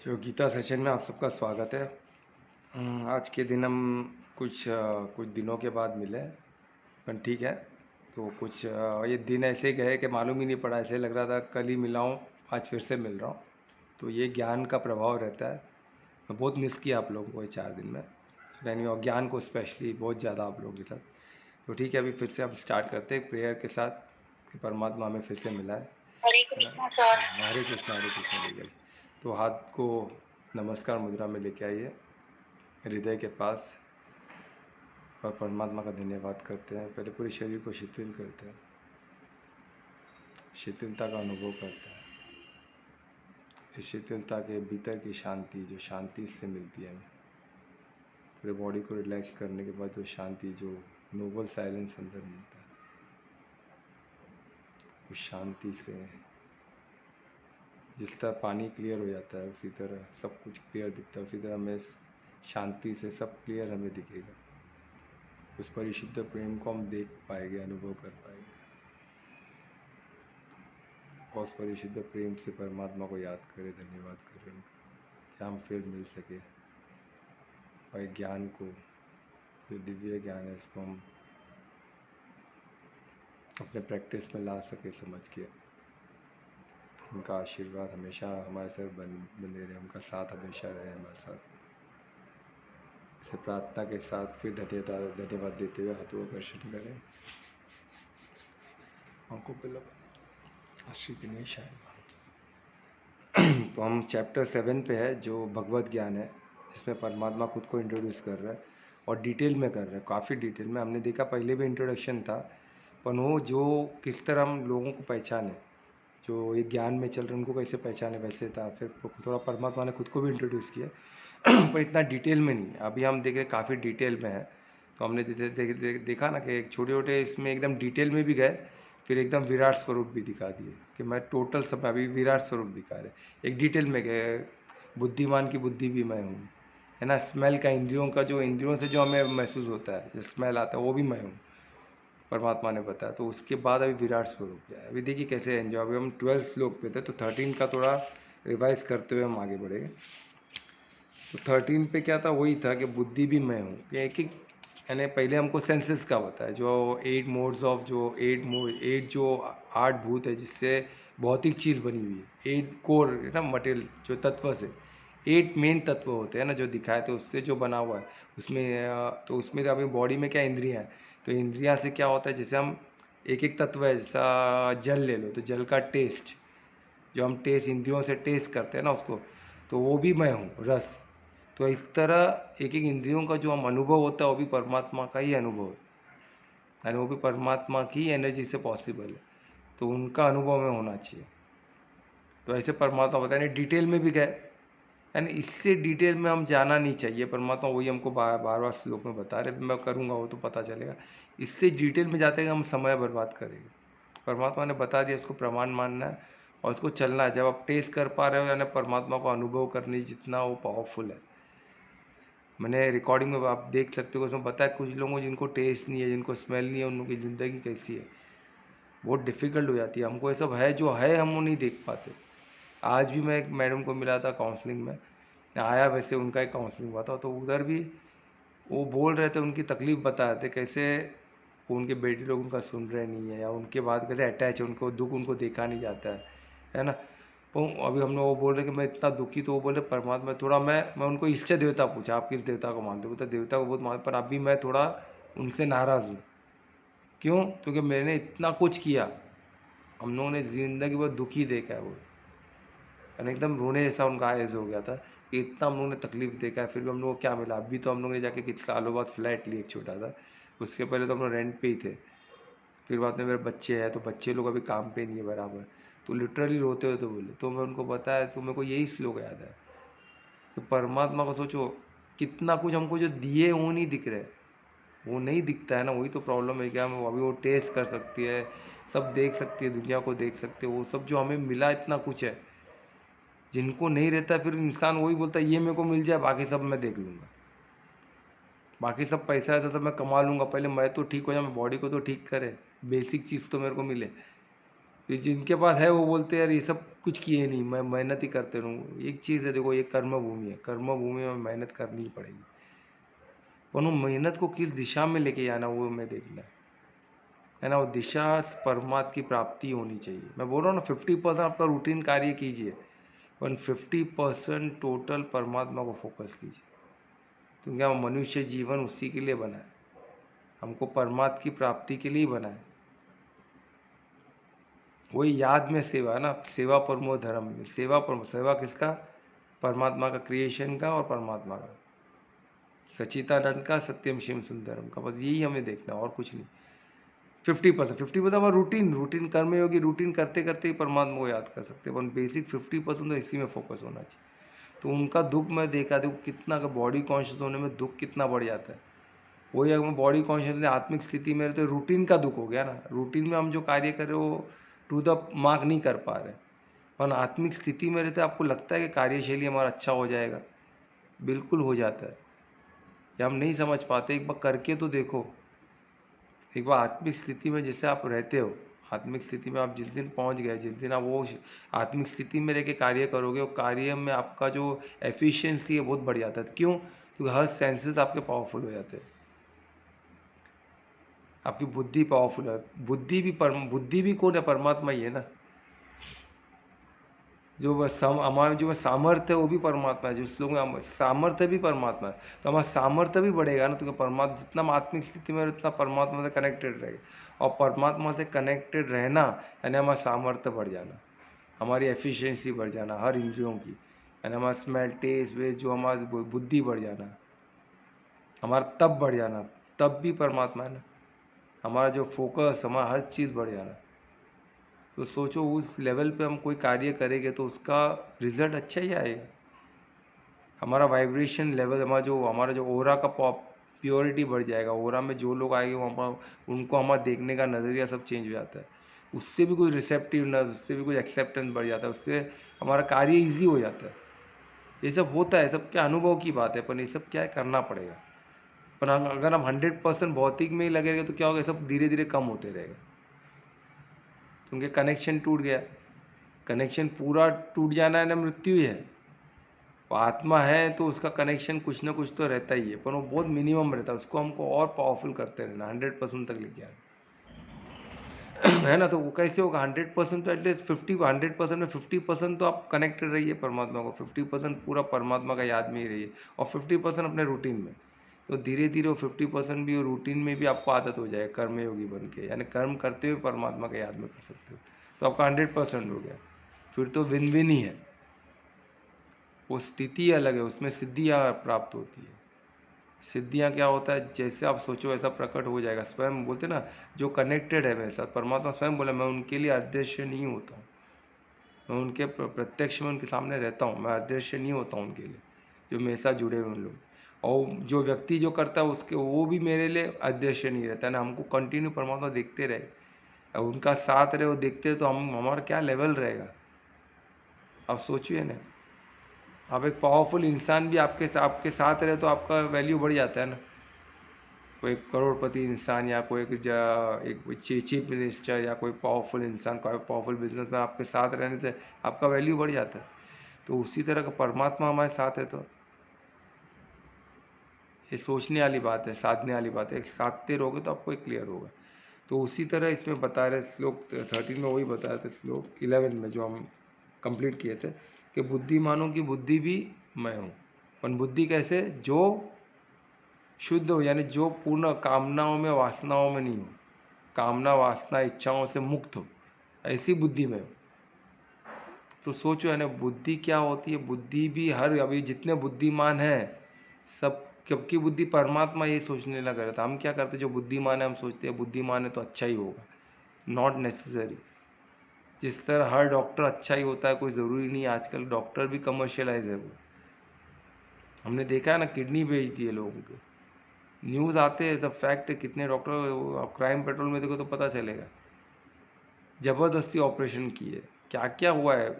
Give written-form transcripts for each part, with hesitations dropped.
जो गीता सेशन में आप सबका स्वागत है। आज के दिन हम कुछ दिनों के बाद मिले, पर ठीक है। तो ये दिन ऐसे गए कि मालूम ही नहीं पड़ा, ऐसे लग रहा था कल ही मिला हूँ, आज फिर से मिल रहा हूँ। तो ये ज्ञान का प्रभाव रहता है। मैं बहुत मिस किया आप लोगों को ये 4 दिन में, यानी और ज्ञान को स्पेशली बहुत ज़्यादा आप लोगों के साथ। तो ठीक है, अभी फिर से हम स्टार्ट करते हैं प्रेयर के साथ कि परमात्मा हमें फिर से मिला है। हरे है ना? कृष्णा सर। हरे कृष्णा ठीक है। तो हाथ को नमस्कार मुद्रा में लेके आइए हृदय के पास, और परमात्मा का धन्यवाद करते हैं। पहले पूरे शरीर को शिथिल करते हैं, शिथिलता का अनुभव करते हैं। इस शिथिलता के भीतर की शांति, जो शांति इससे मिलती है हमें, पूरे बॉडी को रिलैक्स करने के बाद जो शांति, जो नोबल साइलेंस अंदर मिलता है, उस शांति से जिस तरह पानी क्लियर हो जाता है उसी तरह सब कुछ क्लियर दिखता है। उसी तरह हमें शांति से सब क्लियर हमें दिखेगा। उस परिशुद्ध प्रेम को हम देख पाएंगे, अनुभव कर पाएंगे, और उस परिशुद्ध प्रेम से परमात्मा को याद करें, धन्यवाद करें उनका कि हम फिर मिल सके, और ज्ञान को, जो दिव्य ज्ञान है, इसको हम अपने प्रैक्टिस में ला सके समझ के। उनका आशीर्वाद हमेशा हमारे साथ बने रहे, उनका साथ हमेशा रहे हमारे साथ। इसे प्रार्थना के साथ फिर धन्यवाद देते हुए हाथों का दर्शन करें, आंखों पे लगा श्री गणेश आए। तो हम चैप्टर 7 पे है, जो भगवत ज्ञान है, जिसमें परमात्मा खुद को इंट्रोड्यूस कर रहा है और डिटेल में कर रहा है, काफ़ी डिटेल में। हमने देखा पहले भी इंट्रोडक्शन था, पर वो जो किस तरह हम लोगों को पहचाने, जो ये ज्ञान में चल रहे हैं उनको कैसे पहचाने, वैसे था। फिर थोड़ा परमात्मा ने खुद को भी इंट्रोड्यूस किया पर इतना डिटेल में नहीं। अभी हम देख रहे काफ़ी डिटेल में है। तो हमने देखा ना कि एक छोटे छोटे इसमें एकदम डिटेल में भी गए, फिर एकदम विराट स्वरूप भी दिखा दिए कि मैं टोटल सब अभी विराट स्वरूप दिखा रहे। एक डिटेल में गए, बुद्धिमान की बुद्धि भी मैं हूँ, है ना। स्मेल का, इंद्रियों का, जो इंद्रियों से जो हमें महसूस होता है, जो स्मेल आता है, वो भी मैं हूँ, परमात्मा ने बताया। तो उसके बाद अभी विराट स्वरूप क्या है, अभी देखिए कैसे एंजॉय। अभी हम 12 श्लोक पे थे, तो 13 का थोड़ा रिवाइज करते हुए हम आगे बढ़ेंगे। तो 13 पे क्या था, वही था कि बुद्धि भी मैं हूँ, कि एक एक, यानी पहले हमको सेंसेस का बताया, जो 8 मोड्स ऑफ, जो 8 जो 8 भूत है जिससे भौतिक चीज़ बनी हुई है, 8 कोर है ना, मटेरियल जो तत्व से 8 मेन तत्व होते हैं ना, जो दिखाए थे उससे जो बना हुआ है उसमें। तो उसमें अभी बॉडी में क्या इंद्रियाँ हैं, तो इंद्रियाँ से क्या होता है, जैसे हम एक एक तत्व है, जैसा जल ले लो, तो जल का टेस्ट, जो हम टेस्ट इंद्रियों से टेस्ट करते हैं ना उसको, तो वो भी मैं हूँ, रस। तो इस तरह एक एक इंद्रियों का जो हम अनुभव होता है, वो भी परमात्मा का ही अनुभव है, यानी वो भी परमात्मा की एनर्जी से पॉसिबल है। तो उनका अनुभव में होना चाहिए। तो ऐसे परमात्मा बताए नहीं, डिटेल में भी गए, यानी इससे डिटेल में हम जाना नहीं चाहिए। परमात्मा वही हमको बार बार श्लोक में बता रहे, मैं करूँगा वो तो पता चलेगा। इससे डिटेल में जाते हैं हम समय बर्बाद करेंगे। परमात्मा ने बता दिया, इसको प्रमाण मानना है और इसको चलना है। जब आप टेस्ट कर पा रहे हो, यानी परमात्मा को अनुभव करने जितना वो पावरफुल है। मैंने रिकॉर्डिंग में आप देख सकते हो, उसमें बताया कुछ लोगों को जिनको टेस्ट नहीं है, जिनको स्मेल नहीं है, उनकी ज़िंदगी कैसी है, बहुत डिफ़िकल्ट हो जाती है। हमको ये सब है, जो है हम वो नहीं देख पाते। आज भी मैं एक मैडम को मिला था काउंसलिंग में, आया वैसे उनका एक काउंसलिंग हुआ था, तो उधर भी वो बोल रहे थे, उनकी तकलीफ़ बता रहे थे, कैसे उनके बेटे लोग उनका सुन रहे नहीं है, या उनके बाद कैसे अटैच है, उनको दुख उनको देखा नहीं जाता है ना। तो अभी हम लोग वो बोल रहे कि मैं इतना दुखी, तो वो बोले परमात्मा थोड़ा, मैं उनको इष्ट देवता पूछा, आप किस देवता को मानते हो, तो देवता को बहुत मानते, पर अभी मैं थोड़ा उनसे नाराज़ हूँ। क्यों? क्योंकि मैंने इतना कुछ किया, हम लोगों ने ज़िंदगी बहुत दुखी देखा है वो, यानी एकदम रोने जैसा उनका आयज़ हो गया था कि इतना हम लोगों ने तकलीफ़ देखा है, फिर भी हम लोगों को क्या मिला। अभी तो हम लोगों ने जाके कितने सालों बाद फ्लैट लिया एक छोटा सा, उसके पहले तो हम लोग रेंट पे ही थे। फिर बाद में मेरे बच्चे हैं, तो बच्चे लोग अभी काम पे नहीं है बराबर, तो लिटरली रोते हुए तो बोले, तो मैं उनको बताया, तो मेरे को यही श्लोक याद है कि परमात्मा को सोचो, कितना कुछ हमको जो दिए वो नहीं दिख रहे, वो नहीं दिखता है ना, वही तो प्रॉब्लम है। क्या हम अभी वो टेस्ट कर सकती है, सब देख सकती है, दुनिया को देख सकते हैं, वो सब जो हमें मिला इतना कुछ है, जिनको नहीं रहता फिर इंसान वही बोलता है ये मेरे को मिल जाए, बाकी सब मैं देख लूँगा, बाकी सब पैसा है तो सब मैं कमा लूँगा, पहले मैं तो ठीक हो जाऊँ, मैं बॉडी को तो ठीक करे, बेसिक चीज़ तो मेरे को मिले। ये जिनके पास है वो बोलते हैं यार ये सब कुछ किए नहीं, मैं मेहनत ही करते रहूँ। एक चीज़ है, देखो ये कर्म भूमि है, कर्म भूमि में मेहनत करनी ही पड़ेगी, पर वो मेहनत को किस दिशा में लेके जाना वो हमें देखना है ना। वो दिशा परमात्मा की प्राप्ति होनी चाहिए। मैं बोल रहा हूँ ना 50% आपका रूटीन कार्य कीजिए, 150% टोटल परमात्मा को फोकस कीजिए, क्योंकि हम मनुष्य जीवन उसी के लिए बना है, हमको परमात्मा की प्राप्ति के लिए बना है। वही याद में सेवा है ना, सेवा परमो धर्म। सेवा किसका? परमात्मा का, क्रिएशन का और परमात्मा का, सच्चिदानंद का, सत्यम शिव सुंदरम का। बस यही हमें देखना, और कुछ नहीं। 50% हमारा रूटीन कर्मयोगी, रूटीन करते करते ही परमात्मा को याद कर सकते हैं, बेसिक 50% तो इसी में फोकस होना चाहिए। तो उनका दुख मैं देखा, देखो कितना का बॉडी कॉन्शियस होने में दुख कितना बढ़ जाता है। वही अगर बॉडी कॉन्शियस आत्मिक स्थिति में तो रूटीन का दुख हो गया ना। रूटीन में हम जो कार्य कर रहे हो टू द मार्क नहीं कर पा रहे, पर आत्मिक स्थिति में रहते आपको लगता है कि कार्यशैली हमारा अच्छा हो जाएगा, बिल्कुल हो जाता है। ये हम नहीं समझ पाते, एक बार करके तो देखो। एक बार आत्मिक स्थिति में जैसे आप रहते हो, आत्मिक स्थिति में आप जिस दिन पहुंच गए, जिस दिन आप वो आत्मिक स्थिति में रह के कार्य करोगे, वो कार्य में आपका जो एफिशिएंसी है बहुत बढ़ जाता है। क्यों? क्योंकि हर सेंसेस आपके पावरफुल हो जाते हैं, आपकी बुद्धि पावरफुल है। बुद्धि भी कौन है? परमात्मा ही है ना। जो हमारे जो सामर्थ्य है वो भी परमात्मा है, जो श्लोक में सामर्थ्य भी परमात्मा है, तो हमारा सामर्थ्य भी बढ़ेगा ना। तो परमात्मा जितना हम आत्मिक स्थिति में उतना परमात्मा से कनेक्टेड रहेगा, और परमात्मा से कनेक्टेड रहना यानी हमारा सामर्थ्य बढ़ जाना, हमारी एफिशिएंसी बढ़ जाना हर इंद्रियों की, यानी हमारा स्मेल टेस्ट वे जो हमारी बुद्धि बढ़ जाना, हमारा तब बढ़ जाना, तब भी परमात्मा है ना। हमारा जो फोकस, हमारा हर चीज़ बढ़ जाना। तो सोचो उस लेवल पे हम कोई कार्य करेंगे तो उसका रिजल्ट अच्छा ही आएगा। हमारा वाइब्रेशन लेवल, हमारा जो ओरा का प्योरिटी बढ़ जाएगा। ओरा में जो लोग आएंगे उनको हमारा देखने का नज़रिया सब चेंज हो जाता है। उससे भी कुछ रिसेप्टिवनेस, उससे भी कुछ एक्सेप्टेंस बढ़ जाता है, उससे हमारा कार्य ईजी हो जाता है। ये सब होता है, सब क्या अनुभव की बात है, पर ये सब क्या है, करना पड़ेगा। पर अगर हम 100% भौतिक में ही लगे रहेंगे तो क्या होगा, सब धीरे धीरे कम होते रहेगा, क्योंकि कनेक्शन टूट गया। कनेक्शन पूरा टूट जाना है ना, मृत्यु ही है। वो आत्मा है तो उसका कनेक्शन कुछ ना कुछ तो रहता ही है, पर वो बहुत मिनिमम रहता है। उसको हमको और पावरफुल करते रहना, 100% तक लेके आना है ना। तो वो कैसे होगा? 100% तो एटलीस्ट 100% में 50% तो आप कनेक्टेड रहिए परमात्मा को, 50% पूरा परमात्मा का याद में ही रहिए, और 50% अपने रूटीन में। तो धीरे धीरे वो 50% भी रूटीन में भी आपको आदत हो जाए कर्मयोगी बन के, यानी कर्म करते हुए परमात्मा का याद में कर सकते हो, तो आपका 100% हो गया। फिर तो विन विन ही है। वो स्थिति अलग है, उसमें सिद्धियाँ प्राप्त होती है। सिद्धियाँ क्या होता है, जैसे आप सोचो ऐसा प्रकट हो जाएगा। स्वयं बोलते ना, जो कनेक्टेड है मेरे साथ, परमात्मा स्वयं बोला मैं उनके लिए अदृश्य नहीं होता हूँ, मैं उनके प्रत्यक्ष में उनके सामने रहता हूँ, मैं अदृश्य नहीं होता हूँ उनके लिए, जो मेरे साथ जुड़े हुए लोग। और जो व्यक्ति जो करता है उसके, वो भी मेरे लिए अदृश्य नहीं रहता है ना। हमको कंटिन्यू परमात्मा देखते रहे, और उनका साथ रहे, वो देखते तो हमारा क्या लेवल रहेगा, आप सोचिए ना। आप एक पावरफुल इंसान भी आपके साथ रहे तो आपका वैल्यू बढ़ जाता है ना। कोई करोड़पति इंसान या कोई एक चीफ मिनिस्टर या कोई पावरफुल इंसान, कोई पावरफुल बिजनेसमैन आपके साथ रहने से आपका वैल्यू बढ़ जाता है। तो उसी तरह का परमात्मा हमारे साथ है, तो ये सोचने वाली बात है, साधने वाली बात है। साधते रहोगे तो आपको क्लियर होगा। तो उसी तरह इसमें बता रहे श्लोक 13 में, वही बताया था श्लोक 11 में जो हम कंप्लीट किए थे, कि बुद्धिमानों की बुद्धि भी मैं हूँ। पर बुद्धि कैसे? जो शुद्ध हो, यानी जो पूर्ण कामनाओं में वासनाओं में नहीं हो, कामना वासना इच्छाओं से मुक्त हो, ऐसी बुद्धि में हो। तो सोचो है ना, बुद्धि क्या होती है। बुद्धि भी अभी जितने बुद्धिमान हैं सब, सबकी बुद्धि परमात्मा ये सोचने लगा रहता। हम क्या करते, जो बुद्धिमान है हम सोचते हैं बुद्धिमान है तो अच्छा ही होगा, नॉट नेसेसरी। जिस तरह हर डॉक्टर अच्छा ही होता है, कोई ज़रूरी नहीं। आजकल डॉक्टर भी कमर्शियलाइज है। वो हमने देखा है ना, किडनी बेच दी है लोगों को, न्यूज़ आते हैं सब फैक्ट है। कितने डॉक्टर, आप क्राइम पेट्रोल में देखो तो पता चलेगा, ज़बरदस्ती ऑपरेशन किए, क्या क्या हुआ है।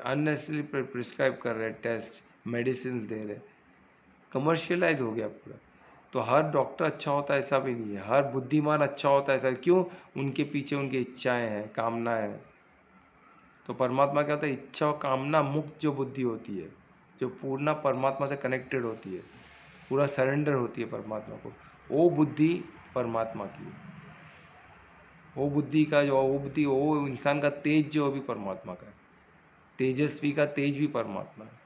अननेसेसरी प्रिस्क्राइब कर रहे हैं, टेस्ट मेडिसिन दे रहे, कमर्शियलाइज हो गया पूरा। तो हर डॉक्टर अच्छा होता है ऐसा भी नहीं है, हर बुद्धिमान अच्छा होता है ऐसा। क्यों? उनके पीछे उनकी इच्छाएं हैं, कामनाएं हैं। तो परमात्मा क्या होता है, इच्छा और कामना मुक्त जो बुद्धि होती है, जो पूर्ण परमात्मा से कनेक्टेड होती है, पूरा सरेंडर होती है परमात्मा को, वो बुद्धि परमात्मा की है। वो बुद्धि का जो वो बुद्धि, वो इंसान का तेज जो भी परमात्मा का है, तेजस्वी का तेज भी परमात्मा है।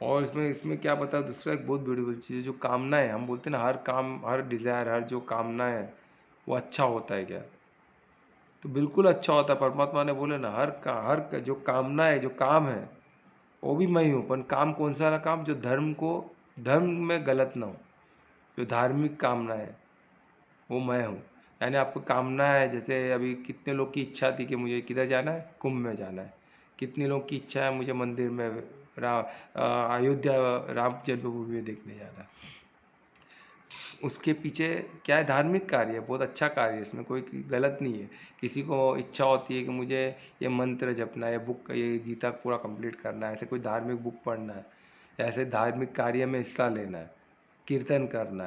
और इसमें इसमें क्या बता, दूसरा एक बहुत ब्यूटीफुल चीज़ है, जो कामना है, हम बोलते हैं ना हर काम, हर डिज़ायर, हर जो कामना है वो अच्छा होता है क्या, तो बिल्कुल अच्छा होता है। परमात्मा ने बोले ना, जो कामना है, जो काम है वो भी मैं ही हूँ, पर काम कौन सा वाला काम, जो धर्म में गलत ना हो, जो धार्मिक कामना है वो मैं हूँ। यानी आपको कामना है, जैसे अभी कितने लोग की इच्छा थी कि मुझे किधर जाना है, कुंभ में जाना है, कितने लोग की इच्छा है मुझे मंदिर में अयोध्या राम जन्मभूमि में देखने जाना है। उसके पीछे क्या है, धार्मिक कार्य है, बहुत अच्छा कार्य है, इसमें कोई गलत नहीं है। किसी को इच्छा होती है कि मुझे ये मंत्र जपना है, ये गीता पूरा कंप्लीट करना है, ऐसे कोई धार्मिक बुक पढ़ना है, ऐसे धार्मिक कार्य में हिस्सा लेना है, कीर्तन करना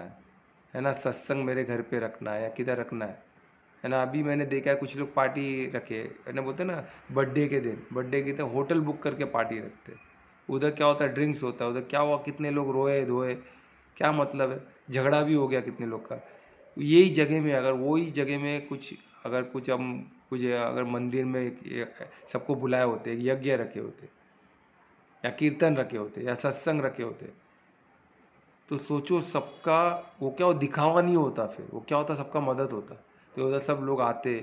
है ना, सत्संग मेरे घर पे रखना है या किधर रखना है ना। अभी मैंने देखा है कुछ लोग पार्टी रखे है ना, बोलते हैं ना बर्थडे के दिन होटल बुक करके पार्टी रखते हैं। उधर क्या होता है, ड्रिंक्स होता है, उधर क्या हुआ, कितने लोग रोए धोए, क्या मतलब है, झगड़ा भी हो गया कितने लोग का। यही जगह में अगर वही जगह में कुछ अगर मंदिर में सबको बुलाए होते, यज्ञ रखे होते या कीर्तन रखे होते या सत्संग रखे होते, तो सोचो सबका वो क्या, वो दिखावा नहीं होता, फिर वो क्या होता, सबका मदद होता। तो उधर सब लोग आते,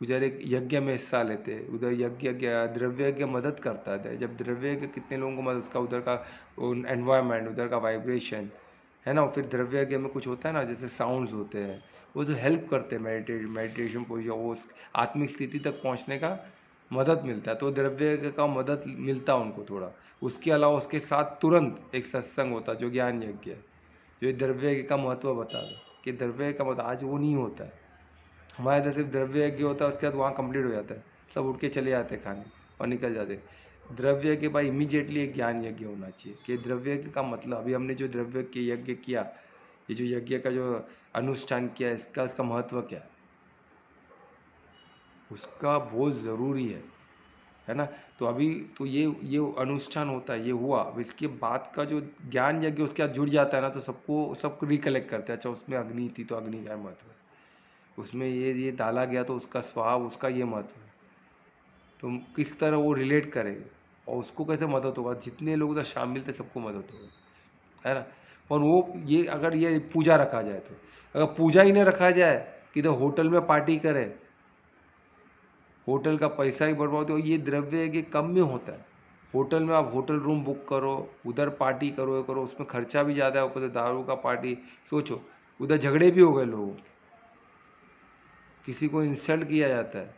उधर एक यज्ञ में हिस्सा लेते, उधर द्रव्य यज्ञ मदद करता है। जब द्रव्य यज्ञ कितने लोगों को मदद, उसका उधर का एनवायरनमेंट, उधर का वाइब्रेशन है ना, फिर द्रव्य यज्ञ में कुछ होता है ना, जैसे साउंड्स होते हैं, वो जो हेल्प करते हैं मेडिटेशन पोजिशन, वो आत्मिक स्थिति तक पहुंचने का मदद मिलता है। तो द्रव्य यज्ञ का मदद मिलता है उनको थोड़ा। उसके अलावा उसके साथ तुरंत एक सत्संग होता है जो ज्ञान यज्ञ है, जो द्रव्य यज्ञ का महत्व बता दो कि द्रव्य का मतलब आज वो नहीं होता है। हमारे इधर सिर्फ द्रव्य यज्ञ होता है, उसके बाद वहाँ कंप्लीट हो जाता है, सब उठ के चले जाते हैं खाने और निकल जाते हैं। द्रव्य के बाद इमीडिएटली एक ज्ञान यज्ञ होना चाहिए कि द्रव्य यज्ञ का मतलब, अभी हमने जो द्रव्य के यज्ञ किया, ये जो यज्ञ का जो अनुष्ठान किया, इसका महत्व क्या है, उसका बहुत ज़रूरी है ना। तो अभी तो ये अनुष्ठान होता है, ये हुआ, अब इसके बाद का जो ज्ञान यज्ञ उसके साथ जुड़ जाता है ना, तो सबको रिकलेक्ट करते हैं, अच्छा उसमें अग्नि थी तो अग्नि का महत्व है, उसमें ये डाला गया तो उसका स्वभाव, उसका ये महत्व है। तो किस तरह वो रिलेट करेगा और उसको कैसे मदद होगा, जितने लोग उधर शामिल थे सबको मदद होगा, है ना। पर वो ये अगर ये पूजा रखा जाए, तो अगर पूजा ही नहीं रखा जाए कि तो होटल में पार्टी करे, होटल का पैसा ही बर्बाद हो, ये द्रव्य के कम में होता है। होटल में आप होटल रूम बुक करो, उधर पार्टी करो, ये करो, उसमें खर्चा भी ज़्यादा है, ऊपर से दारू का पार्टी, सोचो उधर झगड़े भी हो गए लोगों के, किसी को इंसल्ट किया जाता है,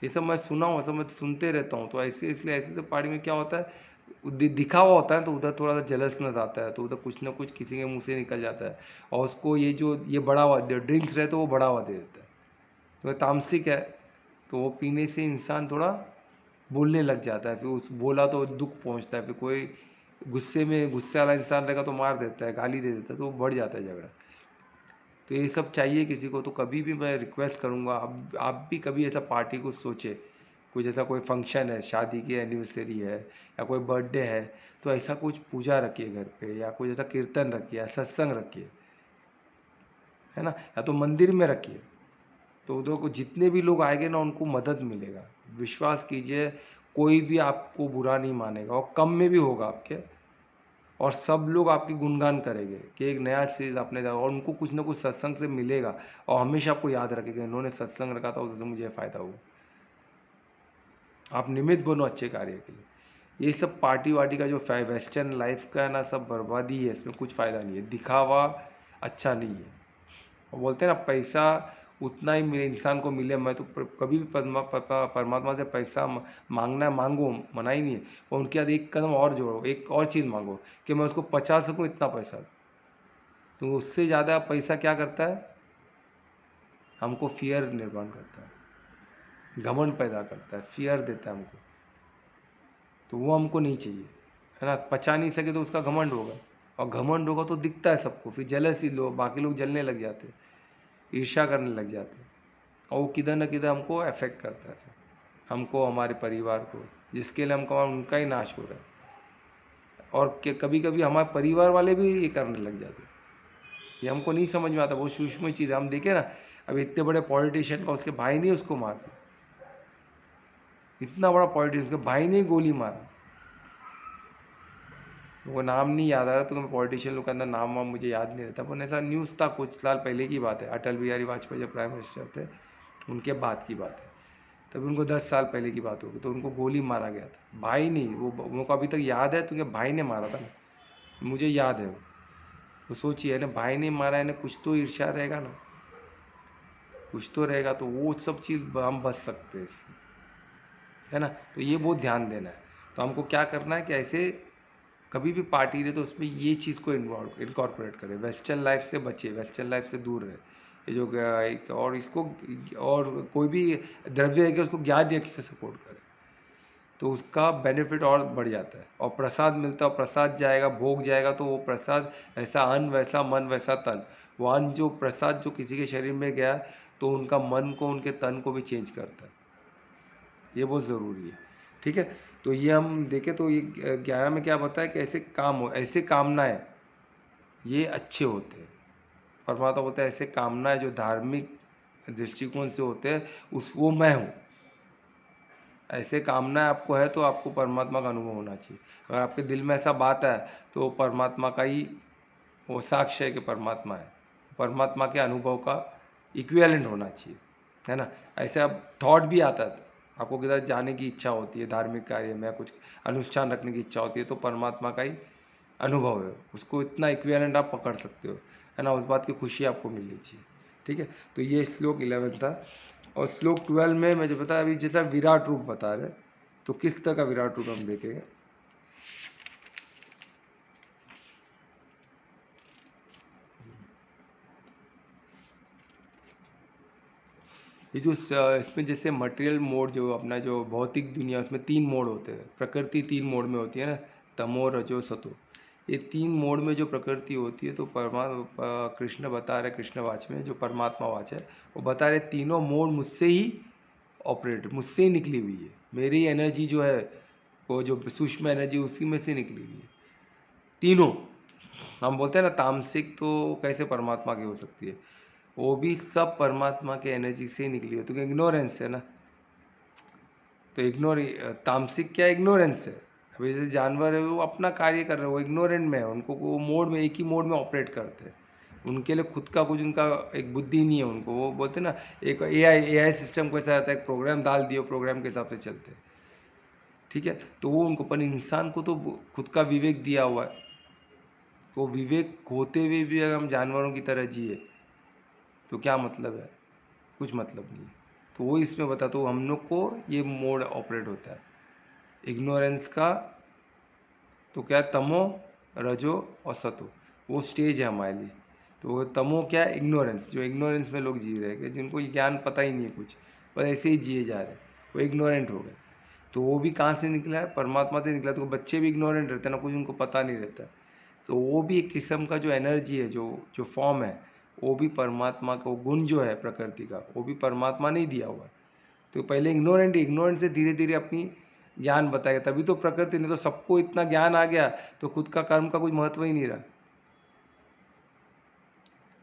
ये सब मैं सुना हूँ, सब मैं सुनते रहता हूँ। तो ऐसे इसलिए ऐसे तो पार्टी में क्या होता है, दिखावा होता है, तो उधर थोड़ा सा जलसनेस आता है, तो उधर कुछ ना कुछ किसी के मुंह से निकल जाता है, और उसको ये बढ़ावा दे, ड्रिंक्स रहे तो वो बढ़ावा दे देता है, तो ये तामसिक है। तो वो पीने से इंसान थोड़ा बोलने लग जाता है, फिर उस बोला तो दुख पहुंचता है, फिर कोई गुस्से वाला इंसान रहेगा तो मार देता है, गाली दे देता है, तो वो बढ़ जाता है झगड़ा। तो ये सब चाहिए किसी को, तो कभी भी मैं रिक्वेस्ट करूँगा, आप भी कभी ऐसा पार्टी को सोचे, कुछ ऐसा कोई फंक्शन है, शादी की एनिवर्सरी है या कोई बर्थडे है, तो ऐसा कुछ पूजा रखिए घर पे, या कुछ ऐसा कीर्तन रखिए या सत्संग रखिए, है ना, या तो मंदिर में रखिए, तो उधर को जितने भी लोग आएंगे ना उनको मदद मिलेगा। विश्वास कीजिए, कोई भी आपको बुरा नहीं मानेगा, और कम में भी होगा आपके, और सब लोग आपकी गुणगान करेंगे कि एक नया चीज़ आपने दिया, और उनको कुछ ना कुछ सत्संग से मिलेगा, और हमेशा आपको याद रखेगा इन्होंने सत्संग रखा था, उससे मुझे फ़ायदा हुआ। आप निमित्त बनो अच्छे कार्य के लिए। ये सब पार्टी वार्टी का जो वेस्टर्न लाइफ का है ना, सब बर्बादी है, इसमें कुछ फ़ायदा नहीं है, दिखावा अच्छा नहीं है। और बोलते हैं ना, पैसा उतना ही मिले इंसान को मिले, मैं तो कभी भी परमात्मा से पैसा मांगना है मांगो, मना ही नहीं है, और उनके बाद एक कदम और जोड़ो, एक और चीज़ मांगो कि मैं उसको पचा सकूँ इतना पैसा। तो उससे ज़्यादा पैसा क्या करता है, हमको फियर निर्माण करता है, घमंड पैदा करता है, फियर देता है हमको, तो वो हमको नहीं चाहिए, है ना। पचा नहीं सके तो उसका घमंड होगा, और घमंड होगा तो दिखता है सबको, फिर जलसी लोग, बाकी लोग जलने लग जाते, ईर्ष्या करने लग जाते, और वो किधर न किधर हमको अफेक्ट करता है, हमको, हमारे परिवार को, जिसके लिए हम कमा उनका ही नाश हो रहा है। और कभी कभी हमारे परिवार वाले भी ये करने लग जाते हैं, ये हमको नहीं समझ में आता। वो सूक्ष्म चीज़ हम देखें ना, अब इतने बड़े पॉलिटिशियन का उसके भाई ने उसको मार दिया, इतना बड़ा पॉलिटिशियन उसके भाई ने गोली मारा, वो नाम नहीं याद आ रहा, तो मैं पॉलिटिशियन लोग का अंदर नाम वाम मुझे याद नहीं रहता, पर ऐसा न्यूज़ था कुछ साल पहले की बात है, अटल बिहारी वाजपेयी जब प्राइम मिनिस्टर थे उनके बाद की बात है, तभी उनको 10 साल पहले की बात होगी, तो उनको गोली मारा गया था, भाई नहीं, वो उनको अभी तक याद है, तो भाई ने मारा था ना, मुझे याद है वो। तो सोचिए ना, भाई ने मारा है ना, कुछ तो ईर्ष्या रहेगा ना, कुछ तो रहेगा, तो वो सब चीज़ हम बच सकते हैं इससे, है ना। तो ये बहुत ध्यान देना है। तो हमको क्या करना है कि ऐसे कभी भी पार्टी रहे तो उसमें ये चीज़ को इनकॉर्पोरेट करें, वेस्टर्न लाइफ से बचे, वेस्टर्न लाइफ से दूर रहे, ये जो एक और इसको, और कोई भी द्रव्य है कि उसको ज्ञान यज्ञ से सपोर्ट करे, तो उसका बेनिफिट और बढ़ जाता है। और प्रसाद मिलता है, प्रसाद जाएगा, भोग जाएगा, तो वो प्रसाद ऐसा अन्न वैसा मन वैसा तन, वो अन्न जो प्रसाद जो किसी के शरीर में गया तो उनका मन को, उनके तन को भी चेंज करता है, ये बहुत ज़रूरी है। ठीक है, तो ये हम देखें तो ये 11 में क्या बताया कि ऐसे काम हो, ऐसे कामनाएं ये अच्छे होते हैं। परमात्मा बोलता है ऐसे कामनाएं जो धार्मिक दृष्टिकोण से होते हैं, उस वो मैं हूँ। ऐसे कामनाएं आपको है तो आपको परमात्मा का अनुभव होना चाहिए। अगर आपके दिल में ऐसा बात है तो परमात्मा का ही वो साक्ष्य है कि परमात्मा है, परमात्मा के अनुभव का इक्विवेलेंट होना चाहिए, है ना। ऐसे अब थॉट भी आता है, आपको किधर जाने की इच्छा होती है, धार्मिक कार्य में कुछ अनुष्ठान रखने की इच्छा होती है, तो परमात्मा का ही अनुभव है, उसको इतना इक्विवेलेंट आप पकड़ सकते हो, है ना, उस बात की खुशी आपको मिलनी चाहिए। ठीक है, तो ये श्लोक 11 था। और श्लोक 12 में मैं जो बताया अभी, जैसा विराट रूप बता रहे, तो किस तरह का विराट रूप हम देखेंगे। ये जो इसमें जैसे मटेरियल मोड, जो अपना जो भौतिक दुनिया, उसमें 3 मोड होते हैं, प्रकृति 3 मोड में होती है ना, तमो रजो सतो। ये 3 मोड में जो प्रकृति होती है, तो कृष्ण बता रहे, कृष्ण वाच में जो परमात्मा वाच है, वो बता रहे तीनों मोड मुझसे ही ऑपरेट, मुझसे ही निकली हुई है, मेरी एनर्जी जो है वो जो सूक्ष्म एनर्जी उसी में से निकली हुई है तीनों। हम बोलते हैं ना तामसिक, तो कैसे परमात्मा की हो सकती है, वो भी सब परमात्मा के एनर्जी से ही निकली हो, तो इग्नोरेंस है ना। तो तामसिक क्या इग्नोरेंस है। अभी जैसे जानवर है, वो अपना कार्य कर रहे हैं, वो इग्नोरेंट में है, उनको वो मोड में, एक ही मोड में ऑपरेट करते हैं, उनके लिए खुद का कुछ, उनका एक बुद्धि नहीं है उनको। वो बोलते हैं ना, एक एआई सिस्टम को ऐसा आता है, एक प्रोग्राम डाल दियो, प्रोग्राम के हिसाब से चलते हैं। ठीक है, तो वो उनको, पर इंसान को तो खुद का विवेक दिया हुआ है, तो विवेक होते हुए भी अगर हम जानवरों की तरह जिए तो क्या मतलब है, कुछ मतलब नहीं है। तो वो इसमें बताता हूँ, हम लोग को ये मोड ऑपरेट होता है इग्नोरेंस का। तो क्या तमो, रजो और सतो, वो स्टेज है हमारे लिए। तो तमो क्या है, इग्नोरेंस, जो इग्नोरेंस में लोग जी रहे हैं, जिनको ज्ञान पता ही नहीं है कुछ, बस ऐसे ही जिए जा रहे हैं, वो इग्नोरेंट हो गए। तो वो भी कहाँ से निकला है, परमात्मा से निकला। तो बच्चे भी इग्नोरेंट रहते हैं ना, कुछ उनको पता नहीं रहता। तो वो भी एक किस्म का जो एनर्जी है, जो जो फॉर्म है, वो भी परमात्मा का, वो गुण जो है प्रकृति का, वो भी परमात्मा ने दिया हुआ है। तो पहले इग्नोरेंट से धीरे धीरे अपनी ज्ञान बताएगा, तभी तो प्रकृति ने, तो सबको इतना ज्ञान आ गया तो खुद का कर्म का कुछ महत्व ही नहीं रहा,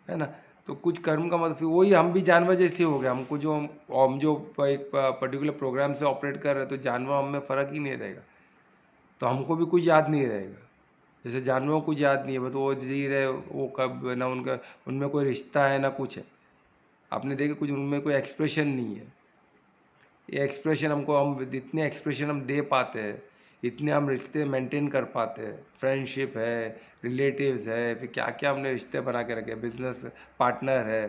है ना। तो कुछ कर्म का मतलब, फिर वही हम भी जानवर जैसे हो गए, हमको जो हम जो एक पर्टिकुलर प्रोग्राम से ऑपरेट कर रहे हैं, तो जानवर हम में फ़र्क ही नहीं रहेगा, तो हमको भी कुछ याद नहीं रहेगा। जैसे जानवरों को कुछ याद नहीं है, बस वो जी रहे, वो कब ना, उनका उनमें कोई रिश्ता है ना कुछ है। आपने देखा कुछ उनमें कोई एक्सप्रेशन नहीं है। ये एक्सप्रेशन हमको, हम जितने एक्सप्रेशन हम दे पाते हैं, इतने हम रिश्ते मेंटेन कर पाते हैं, फ्रेंडशिप है, रिलेटिव्स है, फिर क्या क्या हमने रिश्ते बना के रखे, बिजनेस पार्टनर है,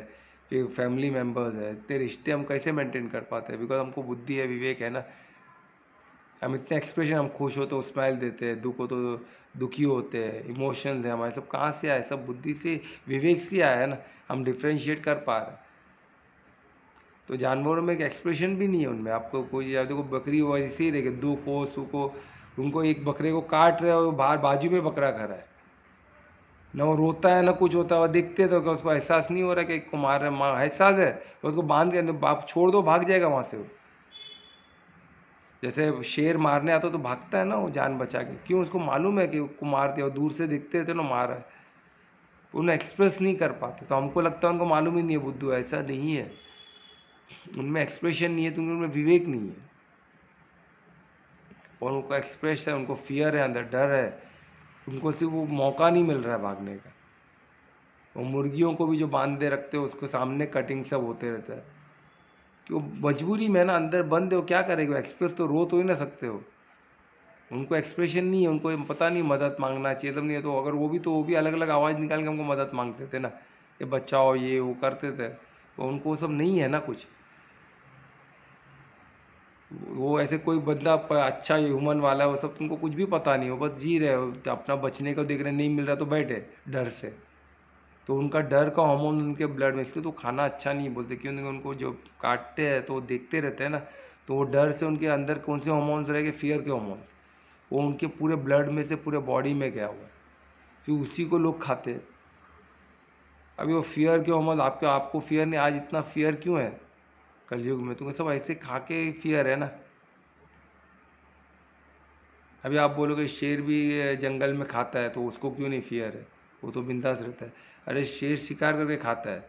फिर फैमिली मेम्बर्स है, इतने रिश्ते हम कैसे मेंटेन कर पाते हैं, बिकॉज हमको बुद्धि है, विवेक है ना। हम इतने एक्सप्रेशन, हम खुश हो तो स्माइल देते हैं, दुख हो तो दुखी होते हैं, इमोशंस है हमारे, सब कहाँ से आए, सब बुद्धि से, विवेक से आया है ना, हम डिफ्रेंशिएट कर पा रहे हैं। तो जानवरों में एक एक्सप्रेशन भी नहीं है उनमें, आपको कोई या देखो बकरी वो ऐसे ही रहेगी, दुख हो सुख हो, उनको एक बकरे को काट रहे हो, बाहर बाजू में बकरा खड़ा है, ना वो रोता है ना कुछ होता है, वो देखते तो क्या उसको एहसास नहीं हो रहा कि को मार रहे, माँ एहसास है, उसको बांध के बाप छोड़ दो भाग जाएगा वहाँ से वो। जैसे शेर मारने आता तो भागता है ना वो जान बचा के, क्यों? उसको मालूम है कि उसको मार दिया, दूर से दिखते थे ना मारा है, उन्हें एक्सप्रेस नहीं कर पाते। तो हमको लगता है उनको मालूम ही नहीं है बुद्धू, ऐसा नहीं है, उनमें एक्सप्रेशन नहीं है क्योंकि उनमें विवेक नहीं है, और उनको एक्सप्रेस है, उनको फियर है, अंदर डर है, उनको सिर्फ वो मौका नहीं मिल रहा है भागने का। वो मुर्गियों को भी जो बांध दे रखते हो उसको सामने कटिंग सब होते रहता है, कि वो मजबूरी में ना अंदर बंद है, वो क्या करेगा एक्सप्रेस, तो रो तो ही ना सकते हो, उनको एक्सप्रेशन नहीं है, उनको पता नहीं मदद मांगना चाहिए तब नहीं है, तो अगर वो भी अलग अलग आवाज़ निकाल के हमको मदद मांगते थे ना, ये बचाओ ये वो करते थे, तो उनको वो सब नहीं है ना कुछ। वो ऐसे कोई बंदा अच्छा ह्यूमन वाला है वो सब तुमको कुछ भी पता नहीं हो, बस जी रहे हो अपना, बचने को देख रहे, नहीं मिल रहा तो बैठे डर से। तो उनका डर का हार्मोन उनके ब्लड में, इसलिए तो खाना अच्छा नहीं बोलते, क्योंकि उनको जो काटते हैं तो वो देखते रहते हैं ना, तो वो डर से उनके अंदर कौन से हार्मोन्स रहेंगे, फियर के हार्मोन, वो उनके पूरे ब्लड में से पूरे बॉडी में गया हुआ है, फिर उसी को लोग खाते हैं। अभी वो फियर के हार्मोन, आपको फियर नहीं, आज इतना फियर क्यों है कलयुग में? तुमको सब ऐसे खा के फियर है ना। अभी आप बोलोगे शेर भी जंगल में खाता है तो उसको क्यों नहीं फियर है, वो तो बिंदास रहता है। अरे शेर शिकार करके खाता है,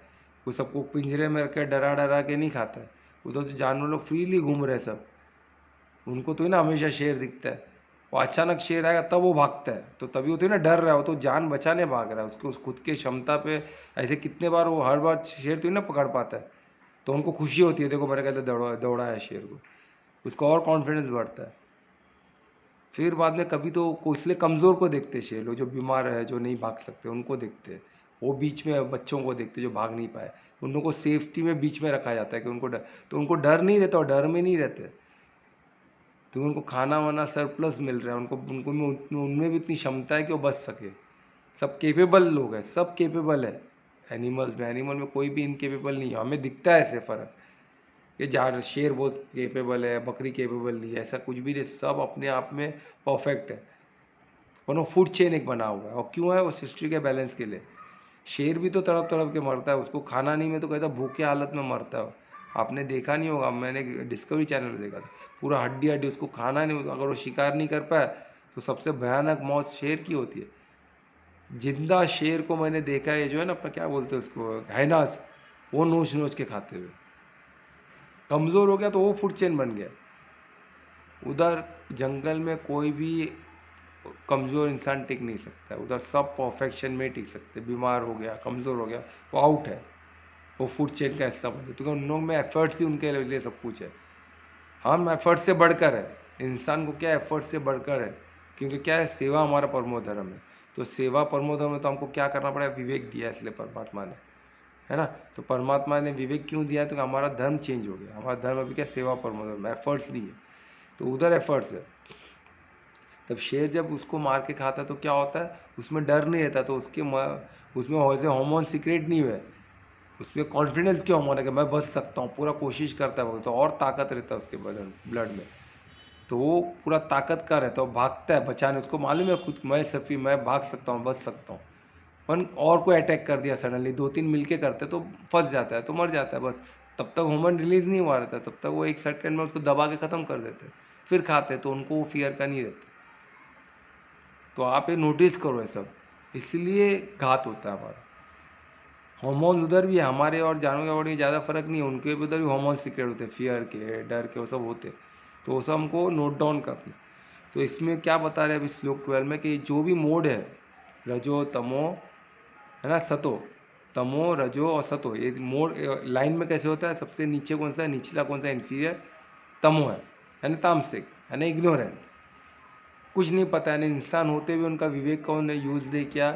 वो सबको पिंजरे में रख के डरा डरा के नहीं खाता है, वो तो जानवर लोग फ्रीली घूम रहे हैं सब, उनको तो ही ना हमेशा शेर दिखता है, वो अचानक शेर आएगा तब वो भागता है, तो तभी वो तो ही ना डर रहा है, वो तो जान बचाने भाग रहा है, उसके उस खुद के क्षमता पे। ऐसे कितने बार वो, हर बार शेर तो ही ना पकड़ पाता है, तो उनको खुशी होती है, देखो मेरे कहते दौड़ा है शेर को, उसको और कॉन्फिडेंस बढ़ता है। फिर बाद में कभी तो इसलिए कमज़ोर को देखते शेर लोग, जो बीमार है, जो नहीं भाग सकते उनको देखते हैं, वो बीच में बच्चों को देखते जो भाग नहीं पाए, उन लोगों को सेफ्टी में बीच में रखा जाता है कि उनको डर, तो उनको डर नहीं रहता और डर में नहीं रहते, तो उनको खाना वाना सरप्लस मिल रहा है, उनको उनको उनमें भी इतनी क्षमता है कि वो बच सके। सब केपेबल लोग हैं, सब केपेबल है एनिमल में कोई भी इनकेपेबल नहीं है, हमें दिखता है ऐसे फ़र्क, ये जान शेर बहुत केपेबल है, बकरी केपेबल नहीं है, ऐसा कुछ भी नहीं, सब अपने आप में परफेक्ट है, पर वो फूड चेन एक बना हुआ है, और क्यों है? वो हिस्ट्री के बैलेंस के लिए। शेर भी तो तड़प तड़प के मरता है, उसको खाना नहीं, में तो कहता भूखे हालत में मरता है, आपने देखा नहीं होगा, मैंने डिस्कवरी चैनल में देखा था, पूरा हड्डी हड्डी, उसको खाना नहीं होता, अगर वो शिकार नहीं कर पाए तो सबसे भयानक मौत शेर की होती है। जिंदा शेर को मैंने देखा है, जो है ना अपना क्या बोलते हैं उसको, हाइनास, वो नोच नोच के खाते हुए, कमज़ोर हो गया तो वो फूड चेन बन गया। उधर जंगल में कोई भी कमज़ोर इंसान टिक नहीं सकता है, उधर सब परफेक्शन में टिक सकते, बीमार हो गया, कमज़ोर हो गया, वो आउट है, वो फूड चेन का हिस्सा बनते, क्योंकि उन लोग में एफर्ट्स ही उनके लिए सब कुछ है। हम एफर्ट से बढ़कर है, इंसान को क्या एफर्ट से बढ़कर है, क्योंकि क्या है, सेवा हमारा परमो धर्म है, तो सेवा परमो धर्म है, तो हमको क्या करना पड़ेगा, विवेक दिया इसलिए परमात्मा ने, है ना। तो परमात्मा ने विवेक क्यों दिया है, तो हमारा धर्म चेंज हो गया, हमारा धर्म अभी क्या, सेवा परमो धर्म, एफर्ट्स नहीं है, तो उधर एफर्ट्स है। तब शेर जब उसको मार के खाता है तो क्या होता है, उसमें डर नहीं रहता, तो उसमें वैसे हार्मोन सीक्रेट नहीं हुए, उसमें कॉन्फिडेंस के हार्मोन है कि मैं बच सकता हूँ, पूरा कोशिश करता है वो, तो और ताकत रहता है उसके बदन ब्लड में, तो वो पूरा ताकत का रहता है, वो भागता है बचाने, उसको मालूम है खुद मैं सफी, मैं भाग सकता हूँ, बच सकता हूँ। पर और कोई अटैक कर दिया सडनली, दो तीन मिलके करते तो फंस जाता है, तो मर जाता है बस, तब तक हार्मोन रिलीज नहीं हुआ रहता, तब तक वो एक सेकंड में उसको दबा के ख़त्म कर देते, फिर खाते, तो उनको वो फियर का नहीं रहता। तो आप ये नोटिस करो ये सब, इसलिए घात होता है हमारा। हार्मोन उधर भी है, हमारे और जानवर के बॉडी में ज़्यादा फर्क नहीं है, उनके भी उधर भी हार्मोन सीक्रेट होते हैं, फियर के, डर के, वो सब होते, तो वो सब हमको नोट डाउन करना। तो इसमें क्या बता रहे हैं अभी श्लोक 12 में, कि जो भी मोड है, रजो तमो, है ना, सतो, तमो रजो और सतो, ये मोड लाइन में कैसे होता है, सबसे नीचे कौन सा है, निचला कौन सा, इन्फीरियर तमो है ना, तामसिक है ना, इग्नोरेंट, कुछ नहीं पता है ना, इंसान होते हुए उनका विवेक कौन ने यूज़ दे किया,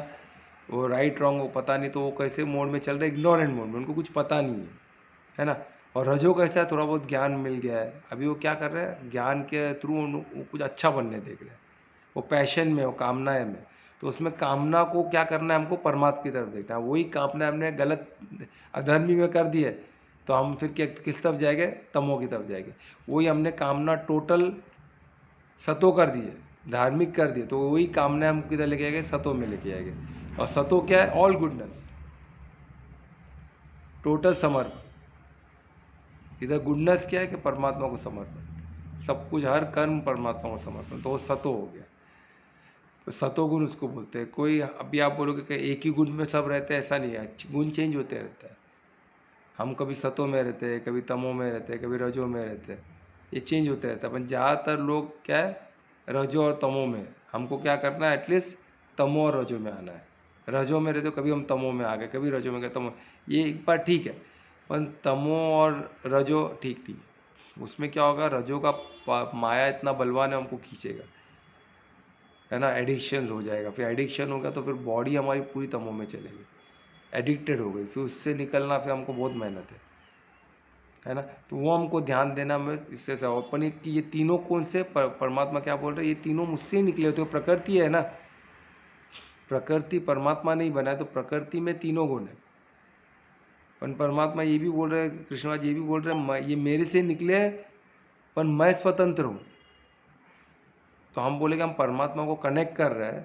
वो राइट रॉन्ग वो पता नहीं, तो वो कैसे मोड में चल रहे, इग्नोरेंट मोड में, उनको कुछ पता नहीं है ना। और रजो कैसा है, थोड़ा बहुत ज्ञान मिल गया है, अभी वो क्या कर रहे हैं, ज्ञान के थ्रू वो कुछ अच्छा बनने देख रहे हैं, वो पैशन में, वो कामनाएं में, तो उसमें कामना को क्या करना है, हमको परमात्मा की तरफ देखना है, वही कामना हमने गलत अधर्मी में कर दी है, तो हम फिर क्या, किस तरफ जाएंगे, तमो की तरफ जाएंगे। वही हमने कामना टोटल सतो कर दिए, धार्मिक कर दिए, तो वही कामना हम किधर लेके आएंगे, सतो में लेके आएंगे। और सतो क्या है? ऑल गुडनेस, टोटल समर्पण। इधर गुडनेस क्या है कि परमात्मा को समर्पण, सब कुछ, हर कर्म परमात्मा को समर्पण, तो वो सतो हो गया। तो सतोगुण उसको बोलते हैं। कोई अभी आप बोलोगे कि एक ही गुण में सब रहते हैं, ऐसा नहीं है, गुण चेंज होते रहता है। हम कभी सतो में रहते हैं, कभी तमो में रहते हैं, कभी रजो में रहते हैं, ये चेंज होते रहता है। पर ज़्यादातर लोग क्या है, रजो और तमो में। हमको क्या करना है, एटलीस्ट तमो और रजो में आना है। रजो में रहते हो, कभी हम तमो में आ गए, कभी रजो में गए, तमो, ये एक बार ठीक है। पर तमो और रजो ठीक नहीं है। उसमें क्या होगा, रजो का माया इतना बलवान है, हमको खींचेगा, है ना, एडिक्शन हो जाएगा। फिर एडिक्शन होगा तो फिर बॉडी हमारी पूरी तमो में चलेगी, एडिक्टेड हो गई, फिर उससे निकलना फिर हमको बहुत मेहनत है ना। तो वो हमको ध्यान देना में इससे से अपन कि ये तीनों कौन से परमात्मा क्या बोल रहे हैं, ये तीनों मुझसे ही निकले होते हो, प्रकृति है ना, प्रकृति परमात्मा नहीं बना है, तो प्रकृति में तीनों गुण है। पर परमात्मा ये भी बोल रहे हैं, कृष्णराज ये भी बोल रहे हैं, ये मेरे से निकले हैं, पर मैं स्वतंत्र हूँ। तो हम बोले कि हम परमात्मा को कनेक्ट कर रहे हैं,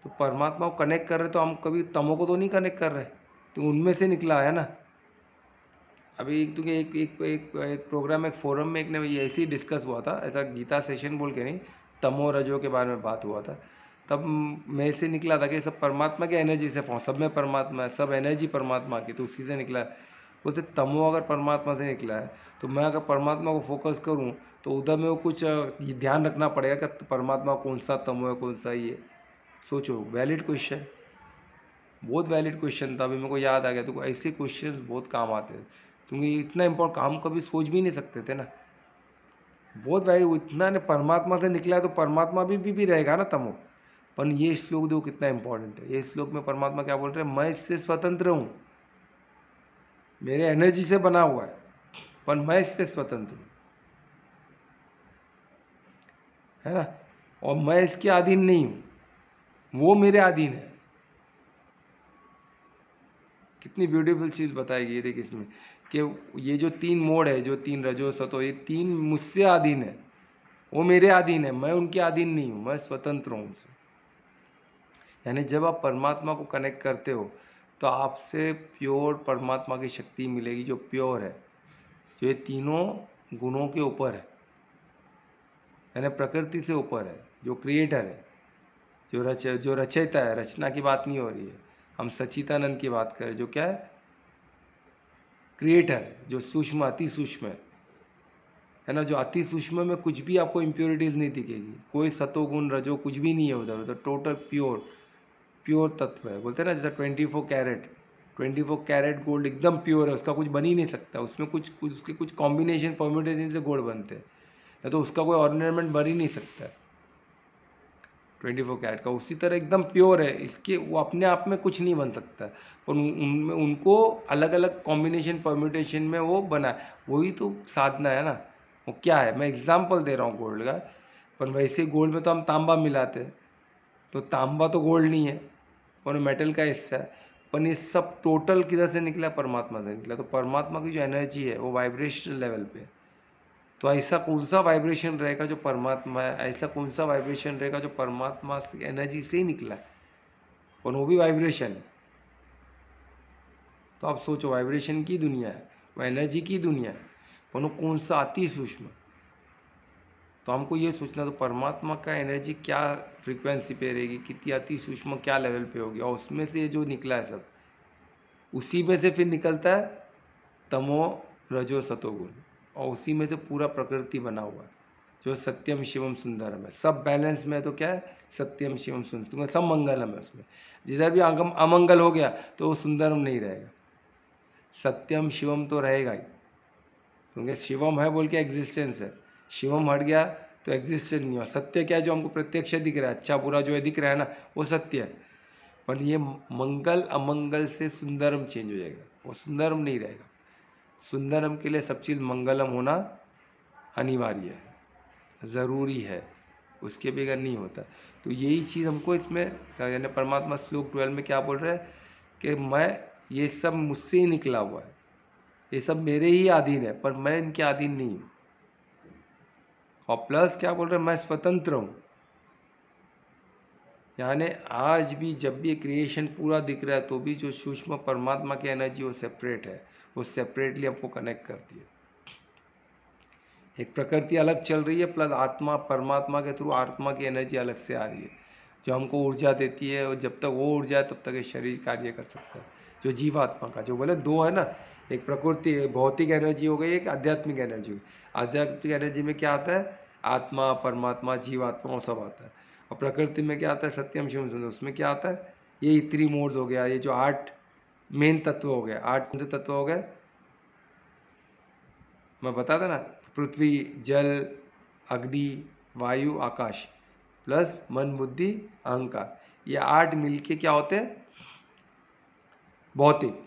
तो परमात्मा को कनेक्ट कर रहे, तो हम कभी तमो को तो नहीं कनेक्ट कर रहे, तो उनमें से निकला है ना। अभी एक प्रोग्राम, एक फोरम में एक ने ये ऐसे ही डिस्कस हुआ था, ऐसा गीता सेशन बोल के नहीं, तमो रजो के बारे में बात हुआ था। तब मैं से निकला था कि सब परमात्मा की एनर्जी से सब में परमात्मा है, सब एनर्जी परमात्मा की, तो उसी से निकला है। बोलते तमो अगर परमात्मा से निकला है, तो मैं अगर परमात्मा को फोकस करूं, तो उधर में वो कुछ ये ध्यान रखना पड़ेगा कि परमात्मा कौन सा तमो है, कौन सा ये। सोचो, वैलिड क्वेश्चन, बहुत वैलिड क्वेश्चन था, अभी मेरे को याद आ गया। तो ऐसे क्वेश्चन बहुत काम आते हैं, क्योंकि इतना इम्पोर्टेंट काम कभी सोच भी नहीं सकते थे ना। बहुत वैलिड, इतना ने परमात्मा से निकला है, तो परमात्मा भी रहेगा ना तमो। पर ये श्लोक देखो कितना इंपॉर्टेंट है। ये श्लोक में परमात्मा क्या बोल रहे हैं, मैं इससे स्वतंत्र हूँ, मेरे एनर्जी से बना हुआ है, पर मैं इससे स्वतंत्र हूँ, है ना। और मैं इसके अधीन नहीं हूँ, वो मेरे अधीन है। कितनी ब्यूटीफुल चीज़ बताएगी ये, देखिए इसमें कि ये जो तीन मोड है, जो तीन रजो सतो, ये तीन मुझसे अधीन है, वो मेरे अधीन है, मैं उनके अधीन नहीं हूँ, मैं स्वतंत्र हूँ उनसे। यानी जब आप परमात्मा को कनेक्ट करते हो, तो आपसे प्योर परमात्मा की शक्ति मिलेगी, जो प्योर है, जो ये तीनों गुणों के ऊपर है, यानी प्रकृति से ऊपर है, जो क्रिएटर है, जो रचयिता है। रचना की बात नहीं हो रही है, हम सच्चिदानंद की बात करें, जो क्या है, क्रिएटर है, जो सूक्ष्म, अति सूक्ष्म है ना। जो अति सूक्ष्म में कुछ भी आपको इम्प्योरिटीज नहीं दिखेगी, कोई सतोगुण रजो कुछ भी नहीं है उधर, उधर टोटल प्योर, प्योर तत्व है। बोलते हैं ना, जैसे 24 कैरेट गोल्ड एकदम प्योर है, उसका कुछ बन ही नहीं सकता, उसमें कुछ उसके कुछ कॉम्बिनेशन परम्यूटेशन से गोल्ड बनते हैं, या तो उसका कोई ऑर्नामेंट बन ही नहीं सकता है 24 कैरेट का। उसी तरह एकदम प्योर है, इसके वो अपने आप में कुछ नहीं बन सकता, पर उनमें उनको अलग अलग कॉम्बिनेशन परम्यूटेशन में वो बना है, वही तो साधना है ना। वो क्या है, मैं एग्जांपल दे रहा हूँ गोल्ड का, पर वैसे गोल्ड में तो हम तांबा मिलाते हैं, तो तांबा तो गोल्ड नहीं है, पर मेटल का हिस्सा है। पर ये सब टोटल किधर से निकला, परमात्मा से निकला। तो परमात्मा की जो एनर्जी है वो वाइब्रेशनल लेवल पे, तो ऐसा कौन सा वाइब्रेशन रहेगा जो परमात्मा है, ऐसा कौन सा वाइब्रेशन रहेगा जो परमात्मा से एनर्जी से ही निकला है, और वो भी वाइब्रेशन है। तो आप सोचो, वाइब्रेशन की दुनिया है, वो एनर्जी की दुनिया है, पर वो कौन सा अति सूक्ष्म। तो हमको ये सोचना, तो परमात्मा का एनर्जी क्या फ्रीक्वेंसी पे रहेगी, कितनी अति सूक्ष्म क्या लेवल पे होगी, और उसमें से जो निकला है सब, उसी में से फिर निकलता है तमो रजो सतोगुण, और उसी में से पूरा प्रकृति बना हुआ है, जो सत्यम शिवम सुंदरम है। सब बैलेंस में है, तो क्या है, सत्यम शिवम सुंदरम, सब मंगलम है उसमें। जिधर भी अमंगल हो गया तो वो सुंदरम नहीं रहेगा, सत्यम शिवम तो रहेगा ही, क्योंकि शिवम है बोल के एग्जिस्टेंस है, शिवम हट गया तो एग्जिस्टेंस नहीं हो। सत्य क्या है, जो हमको प्रत्यक्ष दिख रहा है, अच्छा बुरा जो है दिख रहा है ना, वो सत्य है। पर ये मंगल अमंगल से सुंदरम चेंज हो जाएगा, वो सुंदरम नहीं रहेगा। सुंदरम के लिए सब चीज़ मंगलम होना अनिवार्य है, ज़रूरी है, उसके बगैर नहीं होता। तो यही चीज़ हमको इसमें, यानी परमात्मा श्लोक 12 में क्या बोल रहा है कि मैं, ये सब मुझसे ही निकला हुआ है, ये सब मेरे ही अधीन है, पर मैं इनके अधीन नहीं हूँ। और प्लस क्या बोल रहे हैं, मैं स्वतंत्र हूँ, यानी आज भी जब भी क्रिएशन पूरा दिख रहा है तो भी जो सूक्ष्म परमात्मा की एनर्जी वो सेपरेट है, वो सेपरेटली आपको कनेक्ट करती है। एक प्रकृति अलग चल रही है प्लस आत्मा परमात्मा के थ्रू आत्मा की एनर्जी अलग से आ रही है जो हमको ऊर्जा देती है, और जब तक वो ऊर्जा है तब तक ये शरीर कार्य कर सकता है। जो जीवात्मा का जो बोले दो है ना, एक प्रकृति भौतिक एनर्जी हो गई, एक आध्यात्मिक एनर्जी हो गई। आध्यात्मिक एनर्जी में क्या आता है, आत्मा परमात्मा जीवात्मा वो सब आता है। और प्रकृति में क्या आता है, सत्यम शिवम सुंदर, उसमें क्या आता है, ये इतनी मोड्स हो गया, ये जो 8 मेन तत्व हो गए। 8 कौन से तत्व हो गए मैं बता था ना, पृथ्वी जल अग्नि वायु आकाश प्लस मन बुद्धि अहंकार, ये 8 मिलके क्या होते हैं भौतिक।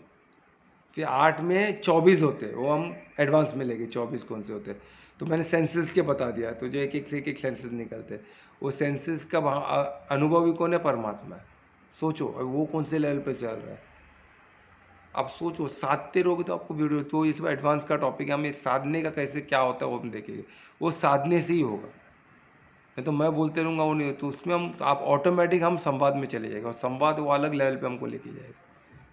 फिर 8 में 24 होते हैं, वो हम एडवांस में लेंगे 24 कौन से होते हैं। तो मैंने सेंसेस के बता दिया, तो जो एक एक से एक सेंसेस निकलते हैं, वो सेंसेस का अनुभव भी कौन है, परमात्मा है। सोचो वो कौन से लेवल पे चल रहा है, आप सोचो। साधते रहोगे तो आपको वीडियो, तो ये सब एडवांस का टॉपिक है, हम इस साधने का कैसे क्या होता है वो हम देखेंगे, वो साधने से ही होगा। नहीं तो मैं बोलते रहूँगा वो नहीं, तो उसमें हम आप ऑटोमेटिक हम संवाद में चले जाएगा, और संवाद वो अलग लेवल पे हमको लेके जाएगा,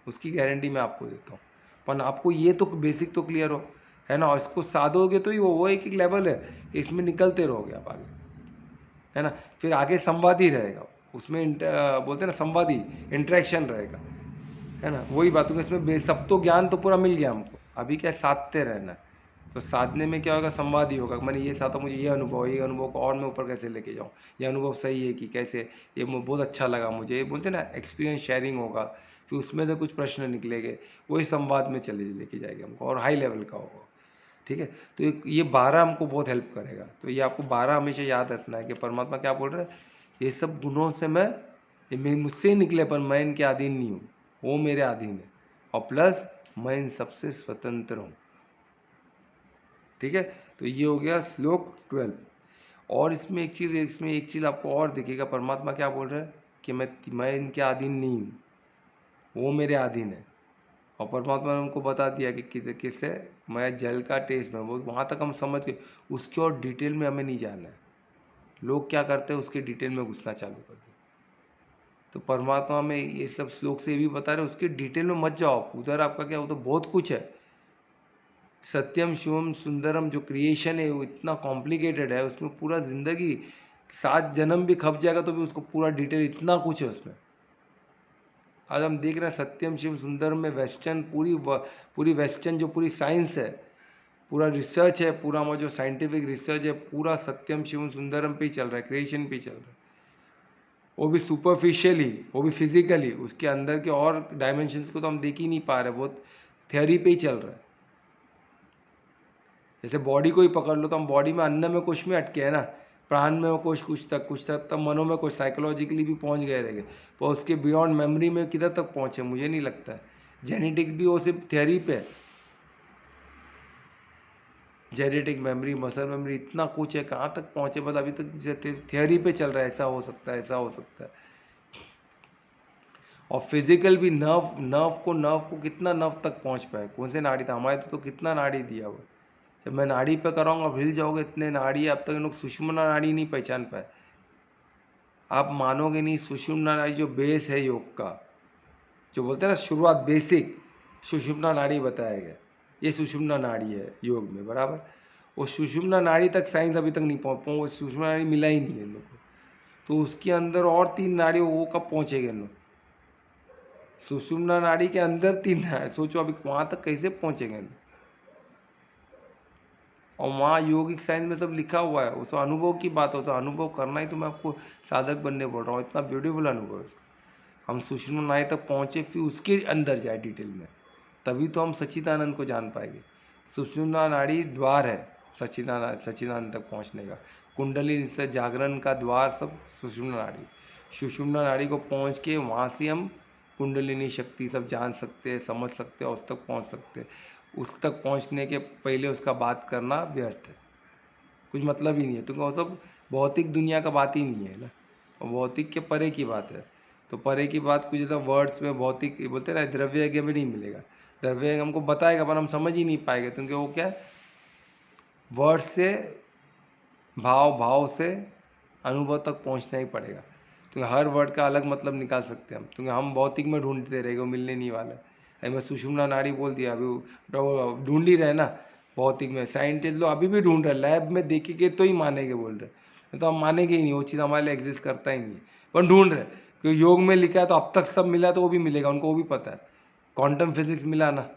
उसकी गारंटी मैं आपको देता हूँ। पर आपको ये तो बेसिक तो क्लियर हो, है ना, इसको साधोगे तो ही वो एक एक लेवल है कि इसमें निकलते रहोगे आप आगे, है ना। फिर आगे संवाद ही रहेगा, उसमें बोलते हैं ना संवादी इंटरेक्शन रहेगा, है ना। वही बात होगी, इसमें सब तो ज्ञान तो पूरा मिल गया हमको, अभी क्या साधते रहना है। तो साधने में क्या होगा, संवाद ही होगा। मैंने ये साधा, मुझे ये अनुभव को और मैं ऊपर कैसे लेके जाऊँ, ये अनुभव सही है कि कैसे, ये बहुत अच्छा लगा मुझे, ये बोलते हैं ना एक्सपीरियंस शेयरिंग होगा। फिर उसमें से कुछ प्रश्न निकलेंगे, वही संवाद में चले लेके जाएंगे हमको, और हाई लेवल का होगा। ठीक है, तो ये 12 हमको बहुत हेल्प करेगा। तो ये आपको 12 हमेशा याद रखना है कि परमात्मा क्या बोल रहा है, ये सब गुणों से मैं मुझसे ही निकले पर मैं इनके अधीन नहीं हूँ, वो मेरे अधीन है, और प्लस मैं इन सबसे स्वतंत्र हूँ। ठीक है, तो ये हो गया श्लोक 12। और इसमें एक चीज़ आपको और दिखेगा, परमात्मा क्या बोल रहा है कि मैं इनके अधीन नहीं हूँ, वो मेरे अधीन है। और परमात्मा ने हमको बता दिया कि किससे, मैं जल का टेस्ट में, वो वहाँ तक हम समझ गए, उसके और डिटेल में हमें नहीं जानना है। लोग क्या करते हैं, उसके डिटेल में घुसना चालू कर देते। तो परमात्मा में ये सब श्लोक से भी बता रहे, उसके डिटेल में मत जाओ, उधर आपका क्या, वो तो बहुत कुछ है। सत्यम शिवम सुंदरम जो क्रिएशन है वो इतना कॉम्प्लिकेटेड है, उसमें पूरा जिंदगी 7 जन्म भी खप जाएगा तो भी उसको पूरा डिटेल, इतना कुछ है उसमें। आज हम देख रहे हैं सत्यम शिवम सुंदरम में वेस्टर्न पूरी वेस्टर्न जो पूरी साइंस है, पूरा रिसर्च है, पूरा हमारा जो साइंटिफिक रिसर्च है, पूरा सत्यम शिवम सुंदरम पे ही चल रहा है, क्रिएशन पे ही चल रहा है। वो भी सुपरफिशियली, वो भी फिजिकली, उसके अंदर के और डायमेंशंस को तो हम देख ही नहीं पा रहे, बहुत थियोरी पे ही चल रहा है। जैसे बॉडी को ही पकड़ लो तो हम बॉडी में अन्न में कुछ में अटके हैं ना, प्राण में कुछ तक तब मनो में कुछ साइकोलॉजिकली भी पहुंच गए रहेंगे, पर उसके बियॉन्ड मेमोरी में किधर तक पहुंचे मुझे नहीं लगता है। जेनेटिक भी वो सिर्फ थियोरी पे है, जेनेटिक मेमोरी मसल मेमोरी इतना कुछ है, कहाँ तक पहुंचे बस अभी तक थियोरी पे चल रहा है, ऐसा हो सकता है ऐसा हो सकता है। और फिजिकल भी नर्व को कितना नर्व तक पहुंच पाए, कौन से नाड़ी था हमारे तो कितना नाड़ी दिया हुआ। जब मैं नाड़ी पे कराऊंगा हिल जाओगे, इतने नाड़ी अब तक लोग सुषुम्ना नाड़ी नहीं पहचान पाए। आप मानोगे नहीं, सुषुम्ना नाड़ी जो बेस है योग का, जो बोलते हैं ना शुरुआत बेसिक, सुषुम्ना नाड़ी बताया गया, ये सुषुम्ना नाड़ी है योग में बराबर। वो सुषुम्ना नाड़ी तक साइंस अभी तक नहीं पहुँच वो सुषुम्ना नाड़ी मिला ही नहीं है इन लोग को। तो उसके अंदर और 3 नाड़ी, वो कब पहुँचेंगे इन लोग, सुषुम्ना नाड़ी के अंदर 3 नाड़ी, सोचो अभी वहाँ तक कैसे पहुँचेंगे इन लोग। और वहाँ योगिक साइंस में सब लिखा हुआ है, उस अनुभव की बात हो, तो अनुभव करना ही तो मैं आपको साधक बनने बोल रहा हूँ, इतना ब्यूटीफुल अनुभव है उसका। हम सुषुम्ना नाड़ी तक पहुँचे, फिर उसके अंदर जाए डिटेल में, तभी तो हम सच्चिदानंद को जान पाएंगे। सुषुम्ना नाड़ी द्वार है सच्चिदानंद तक पहुँचने का, कुंडली से जागरण का द्वार सब सुषुम्ना नाड़ी। सुषुम्ना नाड़ी को पहुँच के वहाँ से हम कुंडलिनी शक्ति सब जान सकते हैं, समझ सकते हैं, उस तक पहुँच सकते हैं। उस तक पहुँचने के पहले उसका बात करना व्यर्थ है, कुछ मतलब ही नहीं है, क्योंकि वो सब भौतिक दुनिया का बात ही नहीं है ना, और भौतिक के परे की बात है। तो परे की बात कुछ ऐसा वर्ड्स में भौतिक बोलते हैं ना, द्रव्य यज्ञ में नहीं मिलेगा। द्रव्य हमको बताएगा पर हम समझ ही नहीं पाएंगे, क्योंकि वो क्या है, वर्ड से भाव से अनुभव तक पहुंचना ही पड़ेगा। तो हर वर्ड का अलग मतलब निकाल सकते हैं हम, क्योंकि हम भौतिक में ढूंढते रहेंगे, वो मिलने नहीं वाला है। अभी मैं सुषुम्ना नाड़ी बोल दिया, अभी वो ढूंढ ही रहे ना भौतिक में। साइंटिस्ट लोग अभी भी ढूंढ रहे हैं, लैब में देखेंगे तो ही मानेंगे बोल रहे, नहीं तो हम मानेंगे ही नहीं, वो चीज़ हमारे लिए एग्जिस्ट करता ही नहीं है, पर ढूंढ रहे। क्योंकि योग में लिखा है तो अब तक सब मिला है, तो वो भी मिलेगा, उनको वो भी पता है। क्वांटम फिजिक्स मिला ना,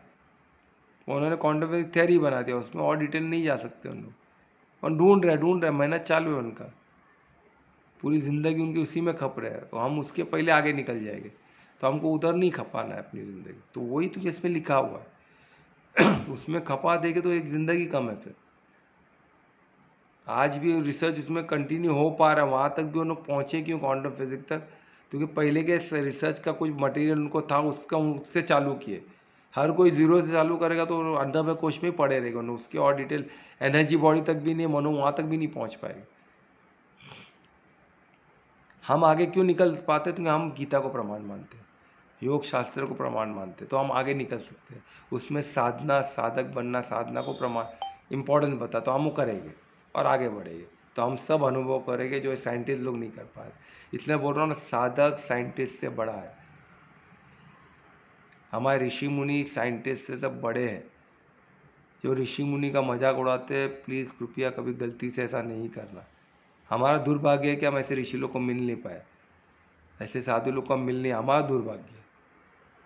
उन्होंने क्वांटम फिजिक्स थ्योरी बना दिया, उसमें और डिटेल नहीं जा सकते उन लोग, और ढूंढ रहे, मेहनत चालू है उनका, पूरी ज़िंदगी उनकी उसी में खप रहे हैं। तो हम उसके पहले आगे निकल जाएंगे, तो हमको उधर नहीं खपाना है अपनी ज़िंदगी। तो वही तो जिसमें लिखा हुआ है उसमें खपा देंगे तो एक ज़िंदगी कम है। फिर आज भी रिसर्च उसमें कंटिन्यू हो पा रहा है, वहाँ तक भी उन लोग पहुँचे क्यों, क्वांटम फिजिक्स तक? क्योंकि पहले के रिसर्च का कुछ मटेरियल उनको था, उससे चालू किए। हर कोई जीरो से चालू करेगा तो अंडर में कोश में ही पड़े रहेगा, उसके और डिटेल एनर्जी बॉडी तक भी नहीं, मनो वहाँ तक भी नहीं पहुँच पाएगा। हम आगे क्यों निकल पाते? क्योंकि हम गीता को प्रमाण मानते हैं, योग शास्त्र को प्रमाण मानते हैं, तो हम आगे निकल सकते हैं। उसमें साधना, साधक बनना, साधना को प्रमाण इम्पोर्टेंस बता, तो हम वो करेंगे और आगे बढ़ेंगे। तो हम सब अनुभव करेंगे जो साइंटिस्ट लोग नहीं कर पा रहे। इसलिए बोल रहा हूँ ना, साधक साइंटिस्ट से बड़ा है। हमारे ऋषि मुनि साइंटिस्ट से सब बड़े हैं। जो ऋषि मुनि का मजाक उड़ाते हैं, प्लीज़ कृपया कभी गलती से ऐसा नहीं करना। हमारा दुर्भाग्य है कि हम ऐसे ऋषि लोग को मिल नहीं पाए, ऐसे साधु लोग को हम मिल नहीं, हमारा दुर्भाग्य है।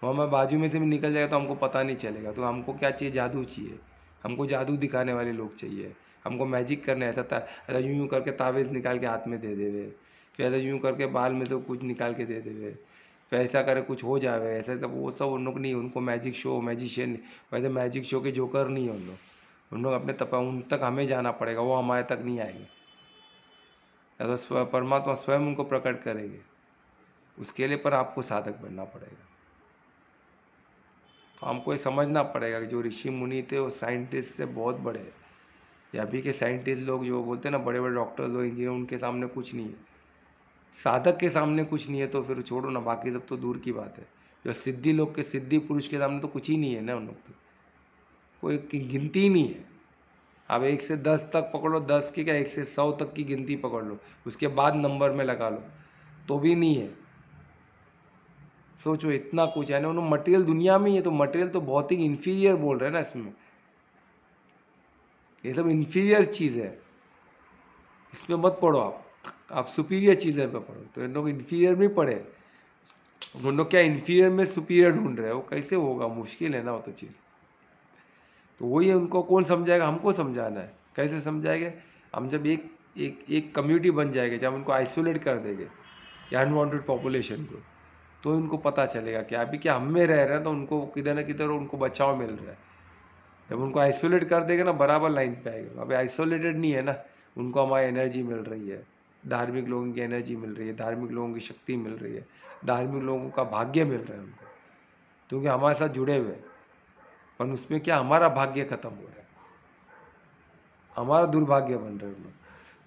वो हमारे बाजू में से भी निकल जाएगा तो हमको पता नहीं चलेगा। तो हमको क्या चाहिए? जादू चाहिए, हमको जादू दिखाने वाले लोग चाहिए, हमको मैजिक करना है। ऐसा यूँ यूँ करके ताबीज़ निकाल के हाथ में दे देवे, फिर ऐसा यूँ करके बाल में तो कुछ निकाल के दे देवे, फिर ऐसा करे कुछ हो जावे, ऐसा सब वो सब उन लोग नहीं। उनको मैजिक शो, मैजिशियन, वैसे मैजिक शो के जोकर नहीं है उन लोग अपने उन तक हमें जाना पड़ेगा, वो हमारे तक नहीं आएंगे। या तो परमात्मा स्वयं उनको प्रकट करेंगे, उसके लिए पर आपको साधक बनना पड़ेगा। तो हमको ये समझना पड़ेगा कि जो ऋषि मुनि थे वो साइंटिस्ट से बहुत बड़े हैं। या अभी के साइंटिस्ट लोग जो बोलते हैं ना, बड़े बड़े डॉक्टर लोग, इंजीनियर, उनके सामने कुछ नहीं है। साधक के सामने कुछ नहीं है तो फिर छोड़ो ना, बाकी सब तो दूर की बात है। जो सिद्धि लोग के, सिद्धि पुरुष के सामने तो कुछ ही नहीं है ना, उन लोग तो कोई गिनती ही नहीं है। अब 1 से 10 तक पकड़ लो, 10 की क्या 1 से 100 तक की गिनती पकड़ लो, उसके बाद नंबर में लगा लो, तो भी नहीं है। सोचो इतना कुछ है ना, उन्होंने मटेरियल दुनिया में ही है, तो मटेरियल तो बहुत ही इन्फीरियर बोल रहे हैं ना इसमें, ये सब इन्फीरियर चीज़ है, इसमें मत पढ़ो आप सुपीरियर चीज़ें पे पढ़ो। तो इन लोग इन्फीरियर में पढ़े, उन लोग क्या इन्फीरियर में सुपीरियर ढूंढ रहे हैं, वो कैसे होगा? मुश्किल है ना वो तो चीज़। तो वही है, उनको कौन समझाएगा? हमको समझाना है। कैसे समझाएंगे? हम जब एक एक एक कम्युनिटी बन जाएगी, जब उनको आइसोलेट कर देंगे या अनवांटेड पॉपुलेशन को, तो इनको पता चलेगा कि अभी क्या हम में रह रहे हैं, तो उनको किधर ना किधर उनको बचाव मिल रहा है। जब उनको आइसोलेट कर देगा ना, बराबर लाइन पे आएगा। अभी आइसोलेटेड नहीं है ना, उनको हमारी एनर्जी मिल रही है, धार्मिक लोगों की एनर्जी मिल रही है, धार्मिक लोगों की शक्ति मिल रही है, धार्मिक लोगों का भाग्य मिल रहा है उनको, क्योंकि हमारे साथ जुड़े हुए हैं। पर उसमें क्या हमारा भाग्य खत्म हो रहा है, हमारा दुर्भाग्य बन रहे हैं लोग।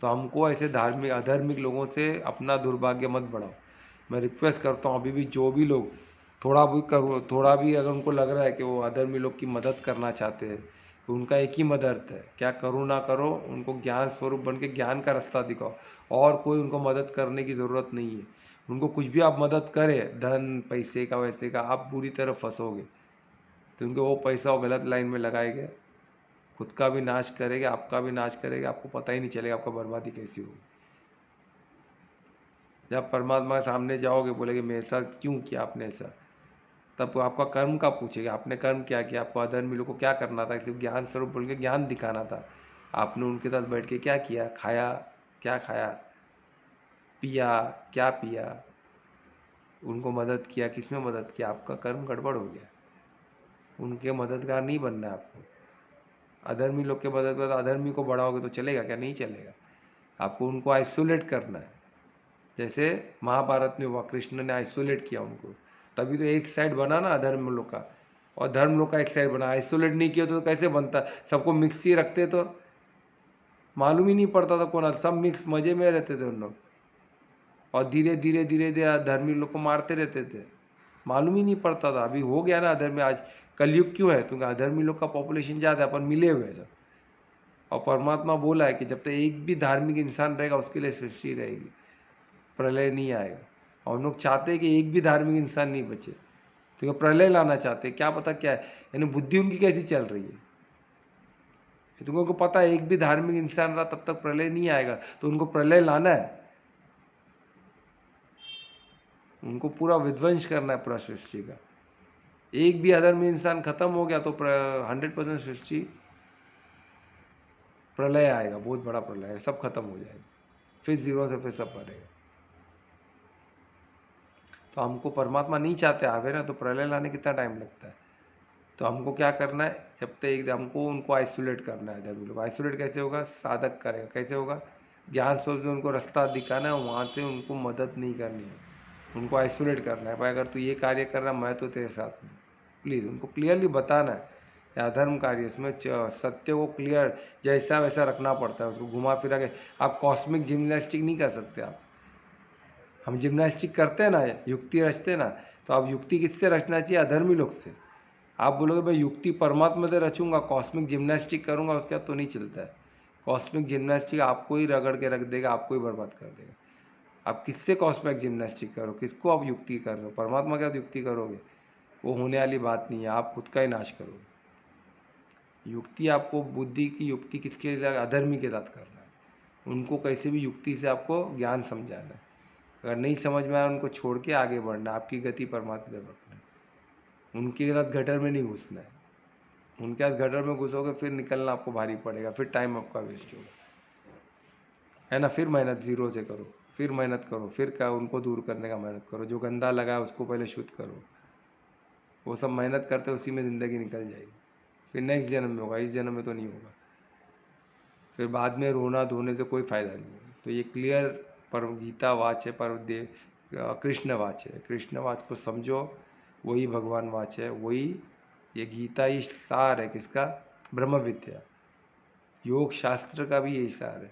तो हमको ऐसे धार्मिक अधार्मिक लोगों से अपना दुर्भाग्य मत बढ़ाओ। मैं रिक्वेस्ट करता हूँ, अभी भी जो भी लोग थोड़ा भी अगर उनको लग रहा है कि वो अधर्मी लोग की मदद करना चाहते हैं, तो उनका एक ही मदद है, क्या करो ना करो, उनको ज्ञान स्वरूप बन के ज्ञान का रास्ता दिखाओ। और कोई उनको मदद करने की ज़रूरत नहीं है। उनको कुछ भी आप मदद करें, धन पैसे का वैसे का, आप बुरी तरह फंसोगे। तो उनको वो पैसा वो गलत लाइन में लगाएंगे, खुद का भी नाश करेंगे, आपका भी नाश करेंगे, आपको पता ही नहीं चलेगा आपका बर्बादी कैसी होगी। जब परमात्मा के सामने जाओगे, बोलेगे मेरे साथ क्यों किया आपने ऐसा, तब आपका कर्म का पूछेगा, आपने कर्म क्या किया, आपको अधर्मी लोग को क्या करना था, सिर्फ ज्ञान स्वरूप बोल के ज्ञान दिखाना था। आपने उनके साथ बैठ के क्या किया, खाया क्या खाया, पिया क्या पिया, उनको मदद किया, किसमें मदद किया? आपका कर्म गड़बड़ हो गया। उनके मददगार नहीं बनना है आपको। अधर्मी लोग के मददगार, अधर्मी को बढ़ाओगे तो चलेगा क्या? नहीं चलेगा। आपको उनको आइसोलेट करना है, जैसे महाभारत में हुआ, कृष्ण ने आइसोलेट किया उनको, तभी तो एक साइड बना ना अधर्म लोग का, और धर्म लोग का एक साइड बना। आइसोलेट नहीं किया तो कैसे बनता? सबको मिक्स ही रखते तो मालूम ही नहीं पड़ता था कौन, सब मिक्स मजे में रहते थे उन लोग, और धीरे धीरे धीरे धीरे धर्मी लोग को मारते रहते थे, मालूम ही नहीं पड़ता था। अभी हो गया ना अधर्मी, आज कलयुग क्यों है? क्योंकि अधर्मी लोग का पॉपुलेशन ज़्यादा है, अपन मिले हुए हैं सब। और परमात्मा बोला है कि जब तक एक भी धार्मिक इंसान रहेगा उसके लिए सृष्टि रहेगी, प्रलय नहीं आएगा। और उन लोग चाहते हैं कि एक भी धार्मिक इंसान नहीं बचे, तो ये प्रलय लाना चाहते हैं, क्या पता क्या है, यानी बुद्धि उनकी कैसी चल रही है। तुमको पता है एक भी धार्मिक इंसान रहा तब तक प्रलय नहीं आएगा, तो उनको प्रलय लाना है, उनको पूरा विध्वंस करना है पूरा सृष्टि का। एक भी अधर्मी इंसान खत्म हो गया तो 100% सृष्टि प्रलय आएगा, बहुत बड़ा प्रलय है, सब खत्म हो जाएगा, फिर जीरो से फिर सब बनेगा। तो हमको परमात्मा नहीं चाहते आवे ना, तो प्रलय लाने कितना टाइम लगता है। तो हमको क्या करना है, जब तक हमको उनको आइसोलेट करना है। जब लोग आइसोलेट कैसे होगा, साधक करेगा, कैसे होगा, ज्ञान सोच में उनको रास्ता दिखाना है, वहाँ से उनको मदद नहीं करनी है, उनको आइसोलेट करना है। भाई अगर तू ये कार्य कर रहा, मैं तो तेरे साथ नहीं, प्लीज़ उनको क्लियरली बताना है। या धर्म कार्य इसमें सत्य को क्लियर जैसा वैसा रखना पड़ता है, उसको घुमा फिरा के। आप कॉस्मिक जिम्नास्टिक नहीं कर सकते आप। हम जिम्नास्टिक करते हैं ना, युक्ति रचते ना, तो आप युक्ति किससे रचना चाहिए, अधर्मी लोग से। आप बोलोगे भाई युक्ति परमात्मा से रचूंगा, कॉस्मिक जिम्नास्टिक करूंगा, उसके बाद तो नहीं चलता है। कॉस्मिक जिम्नास्टिक आपको ही रगड़ के रख देगा, आपको ही बर्बाद कर देगा। आप किससे कॉस्मिक जिम्नास्टिक करो, किसको आप युक्ति कर रहे हो, परमात्मा के साथ युक्ति करोगे, वो होने वाली बात नहीं है, आप खुद का ही नाश करोगे। युक्ति आपको, बुद्धि की युक्ति किसके लिए, अधर्मी के साथ करना है। उनको कैसे भी युक्ति से आपको ज्ञान समझाना है। अगर नहीं समझ में आया, उनको छोड़ के आगे बढ़ना, आपकी गति परमात्मा से रखना है। उनके साथ गटर में नहीं घुसना है, उनके साथ गटर में घुसोगे फिर निकलना आपको भारी पड़ेगा, फिर टाइम आपका वेस्ट होगा, है ना। फिर मेहनत जीरो से करो, फिर मेहनत करो, फिर क्या उनको दूर करने का मेहनत करो, जो गंदा लगा है उसको पहले शुद्ध करो। वो सब मेहनत करते उसी में ज़िंदगी निकल जाएगी, फिर नेक्स्ट जन्म में होगा, इस जन्म में तो नहीं होगा। फिर बाद में रोना धोने से कोई फ़ायदा नहीं है। तो ये क्लियर पर गीता वाच है, पर कृष्ण वाच है। कृष्ण वाच को समझो, वही भगवान वाच है, वही ये गीता ही सार है किसका, ब्रह्म विद्या। योग शास्त्र का भी यही सार है।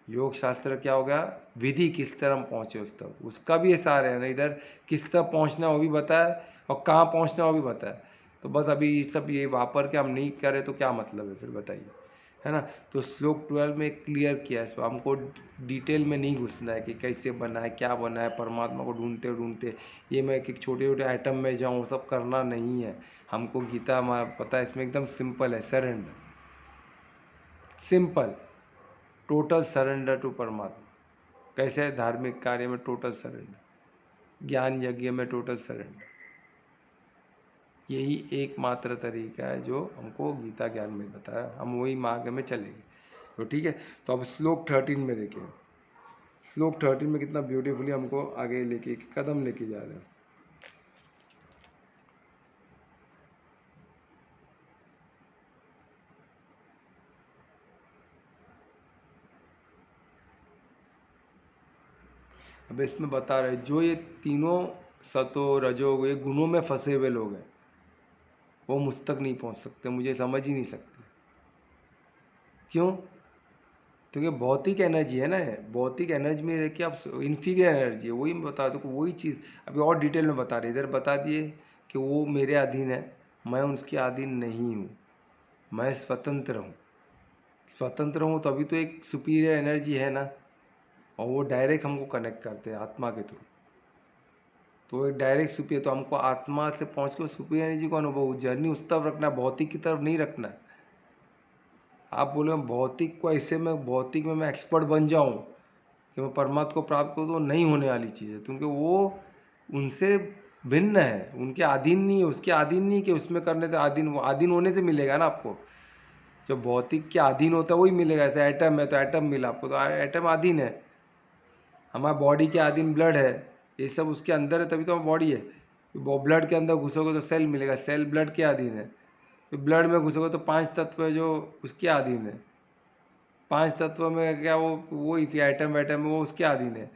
योग शास्त्र क्या हो गया, विधि किस तरह पहुँचे उस तक, उसका भी ये सार है ना। इधर किस तरह पहुँचना वो भी बताया, और कहाँ पहुँचना वो भी बताया। तो बस अभी ये सब ये वापर के हम नहीं करें तो क्या मतलब है फिर, बताइए, है ना। तो श्लोक 12 में क्लियर किया है, इसको हमको डिटेल में नहीं घुसना है कि कैसे बना है, क्या बना है, परमात्मा को ढूंढते ढूंढते ये मैं एक छोटे छोटे आइटम में जाऊँ, सब करना नहीं है हमको। गीता पता है, इसमें एकदम सिंपल है, surrender, simple, total surrender to Paramatma. कैसे है, धार्मिक कार्य में टोटल सरेंडर, ज्ञान यज्ञ में टोटल सरेंडर। यही एकमात्र तरीका है जो हमको गीता ज्ञान में बताया, हम वही मार्ग में चलेंगे। तो ठीक है, तो अब श्लोक 13 में देखिए, श्लोक 13 में कितना ब्यूटीफुली हमको आगे लेके कदम लेके जा रहे हैं। अब इसमें बता रहे जो ये तीनों सतो रजो ये गुणों में फंसे हुए लोग हैं, वो मुझ तक नहीं पहुंच सकते, मुझे समझ ही नहीं सकते। क्यों, क्योंकि भौतिक एनर्जी है ना, भौतिक एनर्जी में रह के आप इन्फीरियर एनर्जी है, वही मैं बता दूँ, वही चीज़ अभी और डिटेल में बता रहे। इधर बता दिए कि वो मेरे अधीन है, मैं उसके अधीन नहीं हूँ, मैं स्वतंत्र हूँ। स्वतंत्र हूँ तभी तो एक सुपीरियर एनर्जी है ना, और वो डायरेक्ट हमको कनेक्ट करते हैं आत्मा के थ्रू। तो एक डायरेक्ट सुपीरियर, तो हमको आत्मा से पहुँच के सुपीरियर एनर्जी को अनुभव, जर्नी उस तरफ रखना है, भौतिक की तरफ नहीं रखना है। आप बोले भौतिक को ऐसे में, भौतिक में मैं एक्सपर्ट बन जाऊँ कि मैं परमात्मा को प्राप्त करूँ, तो नहीं होने वाली चीज़ है, क्योंकि वो उनसे भिन्न है, उनके अधीन नहीं है, उसके अधीन नहीं कि उसमें करने से अधीन, वो अधीन होने से मिलेगा ना आपको। जो भौतिक के अधीन होता है वही मिलेगा, जैसे एटम है तो एटम मिला आपको, तो एटम अधीन है। हमारे बॉडी के अधीन ब्लड है, ये सब उसके अंदर है, तभी तो बॉडी है। वो ब्लड के अंदर घुसोगे तो सेल मिलेगा, सेल ब्लड के अधीन है। तो ब्लड में घुसोगे तो 5 तत्व है जो उसके अधीन है। 5 तत्व में क्या, वो ही आइटम वाइटम है वो उसके अधीन है,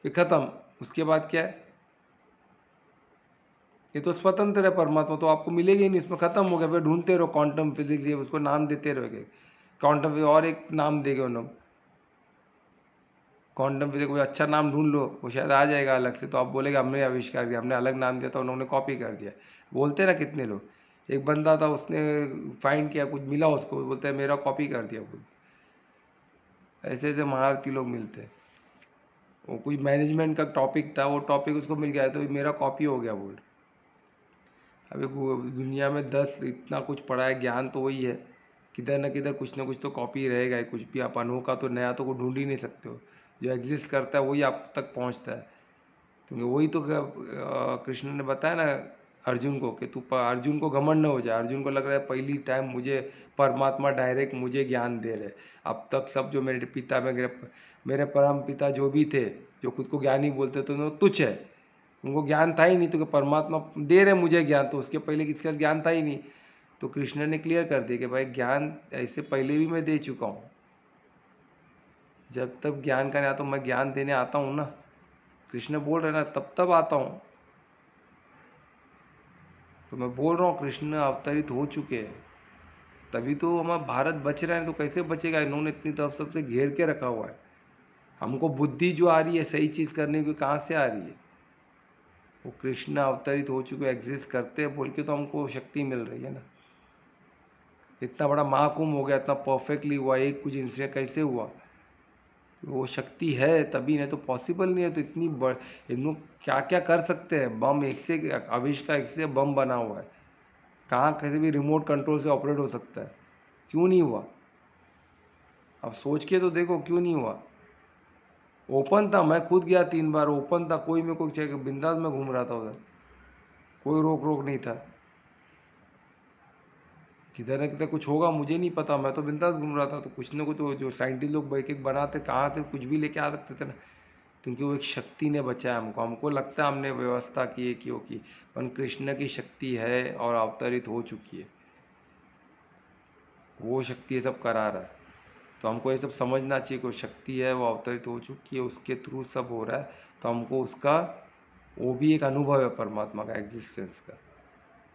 फिर खत्म। उसके बाद क्या है, ये तो स्वतंत्र है परमात्मा, तो आपको मिलेगी नहीं, इसमें खत्म हो गया। फिर ढूंढते रहो क्वांटम फिजिक्स, ये उसको नाम देते रहोगे, क्वांटम और एक नाम देंगे उन लोग, क्वांटम फिजिक्स कोई अच्छा नाम ढूंढ लो, वो शायद आ जाएगा अलग से, तो आप बोलेगा हमने आविष्कार किया, हमने अलग नाम दिया था, उन्होंने कॉपी कर दिया। बोलते ना कितने लोग, एक बंदा था उसने फाइंड किया, कुछ मिला उसको, बोलते हैं मेरा कॉपी कर दिया कुछ। ऐसे ऐसे महारथी लोग मिलते हैं। वो कोई मैनेजमेंट का टॉपिक था, वो टॉपिक उसको मिल गया तो मेरा कॉपी हो गया बोल। अभी दुनिया में 10 इतना कुछ पढ़ा है, ज्ञान तो वही है, किधर न किधर कुछ ना कुछ तो कॉपी रहेगा ही। कुछ भी आप अनोखा तो नया तो को ढूंढ ही नहीं सकते हो। जो एग्जिस्ट करता है वही आप तक पहुंचता है। क्योंकि वही तो कृष्ण ने बताया ना अर्जुन को कि अर्जुन को घमंड न हो जाए। अर्जुन को लग रहा है पहली टाइम मुझे परमात्मा डायरेक्ट मुझे ज्ञान दे रहे। अब तक सब जो मेरे पिता मेरे परम पिता जो भी थे, जो खुद को ज्ञानी बोलते थे, वो तुच्छ है। उनको ज्ञान था ही नहीं, तो कि परमात्मा दे रहे मुझे ज्ञान, तो उसके पहले किसके पास ज्ञान था ही नहीं। तो कृष्ण ने क्लियर कर दिया कि भाई ज्ञान ऐसे पहले भी मैं दे चुका हूँ। जब तक ज्ञान का नहीं आता, मैं ज्ञान देने आता हूँ ना, कृष्ण बोल रहे ना, तब आता हूँ। तो मैं बोल रहा हूँ कृष्ण अवतरित हो चुके हैं, तभी तो हमारा भारत बच रहा है। तो कैसे बचेगा? इन्होंने इतनी तरफ सबसे घेर के रखा हुआ है। हमको बुद्धि जो आ रही है सही चीज़ करने की, कहाँ से आ रही है? वो कृष्ण अवतरित हो चुके, एग्जिस्ट करते हैं बोल के तो हमको शक्ति मिल रही है ना। इतना बड़ा महाकुंभ हो गया, इतना परफेक्टली हुआ, एक कुछ इंसिडेंट कैसे हुआ? वो शक्ति है तभी, नहीं तो पॉसिबल नहीं है। तो इतनी इन लोग क्या क्या कर सकते हैं। बम एक से आविष्कार, एक से बम बना हुआ है। कहाँ कैसे भी रिमोट कंट्रोल से ऑपरेट हो सकता है। क्यों नहीं हुआ? अब सोच के तो देखो क्यों नहीं हुआ। ओपन था, मैं खुद गया 3 बार, ओपन था, कोई मेरे को बिंदास में घूम रहा था उधर, कोई रोक नहीं था। किधर न किधर कुछ होगा मुझे नहीं पता, मैं तो बिंदास घूम रहा था। तो कुछ न कुछ तो जो साइंटिस्ट लोग एक एक बनाते, कहाँ से कुछ भी लेके आ सकते थे ना। क्योंकि वो एक शक्ति ने बचाया हमको। हमको लगता है हमने व्यवस्था की है, क्यों की, पर कृष्ण की शक्ति है और अवतरित हो चुकी है। वो शक्ति ये सब करा रहा है। तो हमको ये सब समझना चाहिए, कोई शक्ति है, वो अवतरित हो चुकी है, उसके थ्रू सब हो रहा है। तो हमको उसका वो भी एक अनुभव है परमात्मा का, एग्जिस्टेंस का।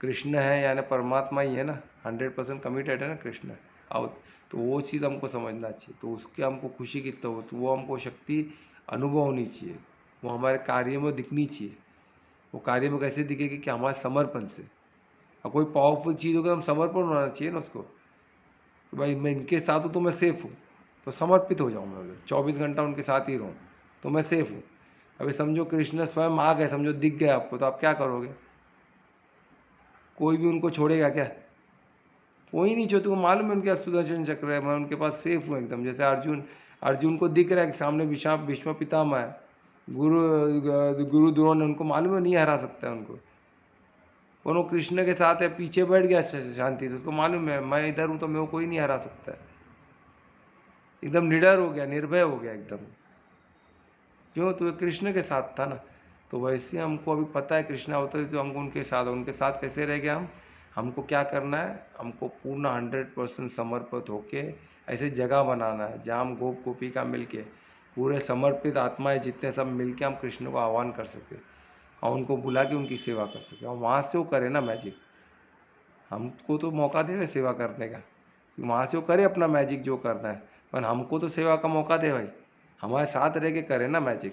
कृष्ण है यानी परमात्मा ही है ना, 100% कमिटेड है ना कृष्ण। और तो वो चीज़ हमको समझना चाहिए। तो उसके हमको खुशी की, तो वो हमको शक्ति अनुभव होनी चाहिए। वो हमारे कार्य में दिखनी चाहिए। वो कार्य में कैसे दिखेगी? कि हमारे समर्पण से। और कोई पावरफुल चीज़ होगी, हम समर्पण होना चाहिए ना उसको, कि भाई मैं इनके साथ हूँ तो मैं सेफ हूँ, तो समर्पित हो जाऊँ मैं, 24 घंटा उनके साथ ही रहूँ तो मैं सेफ हूँ। अभी समझो कृष्ण स्वयं आ गए, समझो दिख गए आपको, तो आप क्या करोगे? कोई भी उनको छोड़ेगा क्या? कोई नहीं छोड़े। तुमको मालूम है उनके पास सुदर्शन चक्र है, मैं उनके पास सेफ हूँ एकदम। जैसे अर्जुन अर्जुन को दिख रहा है कि सामने भीष्म पितामह है, गुरु द्रोण, उनको मालूम है नहीं हरा सकता है उनको। और वो कृष्ण के साथ है, पीछे बैठ गया शांति, तो उसको मालूम है मैं इधर हूँ तो मेरे को कोई नहीं हरा सकता है। एकदम निडर हो गया, निर्भय हो गया एकदम। क्यों? तो कृष्ण के साथ था ना। तो वैसे हमको अभी पता है कृष्ण अवतार, तो हमको उनके साथ कैसे रह गए हम। हमको क्या करना है? हमको पूर्ण 100% समर्पित होके ऐसे जगह बनाना है जहाँ हम गोप गोपिका मिलके, पूरे समर्पित आत्माएं जितने सब मिलके हम कृष्ण को आह्वान कर सके और उनको बुला के उनकी सेवा कर सके। और वहाँ से वो करे ना मैजिक। हमको तो मौका दे सेवा करने का, वहाँ से वो करे अपना मैजिक जो करना है, पर हमको तो सेवा का मौका दे भाई, हमारे साथ रह के करे ना मैजिक,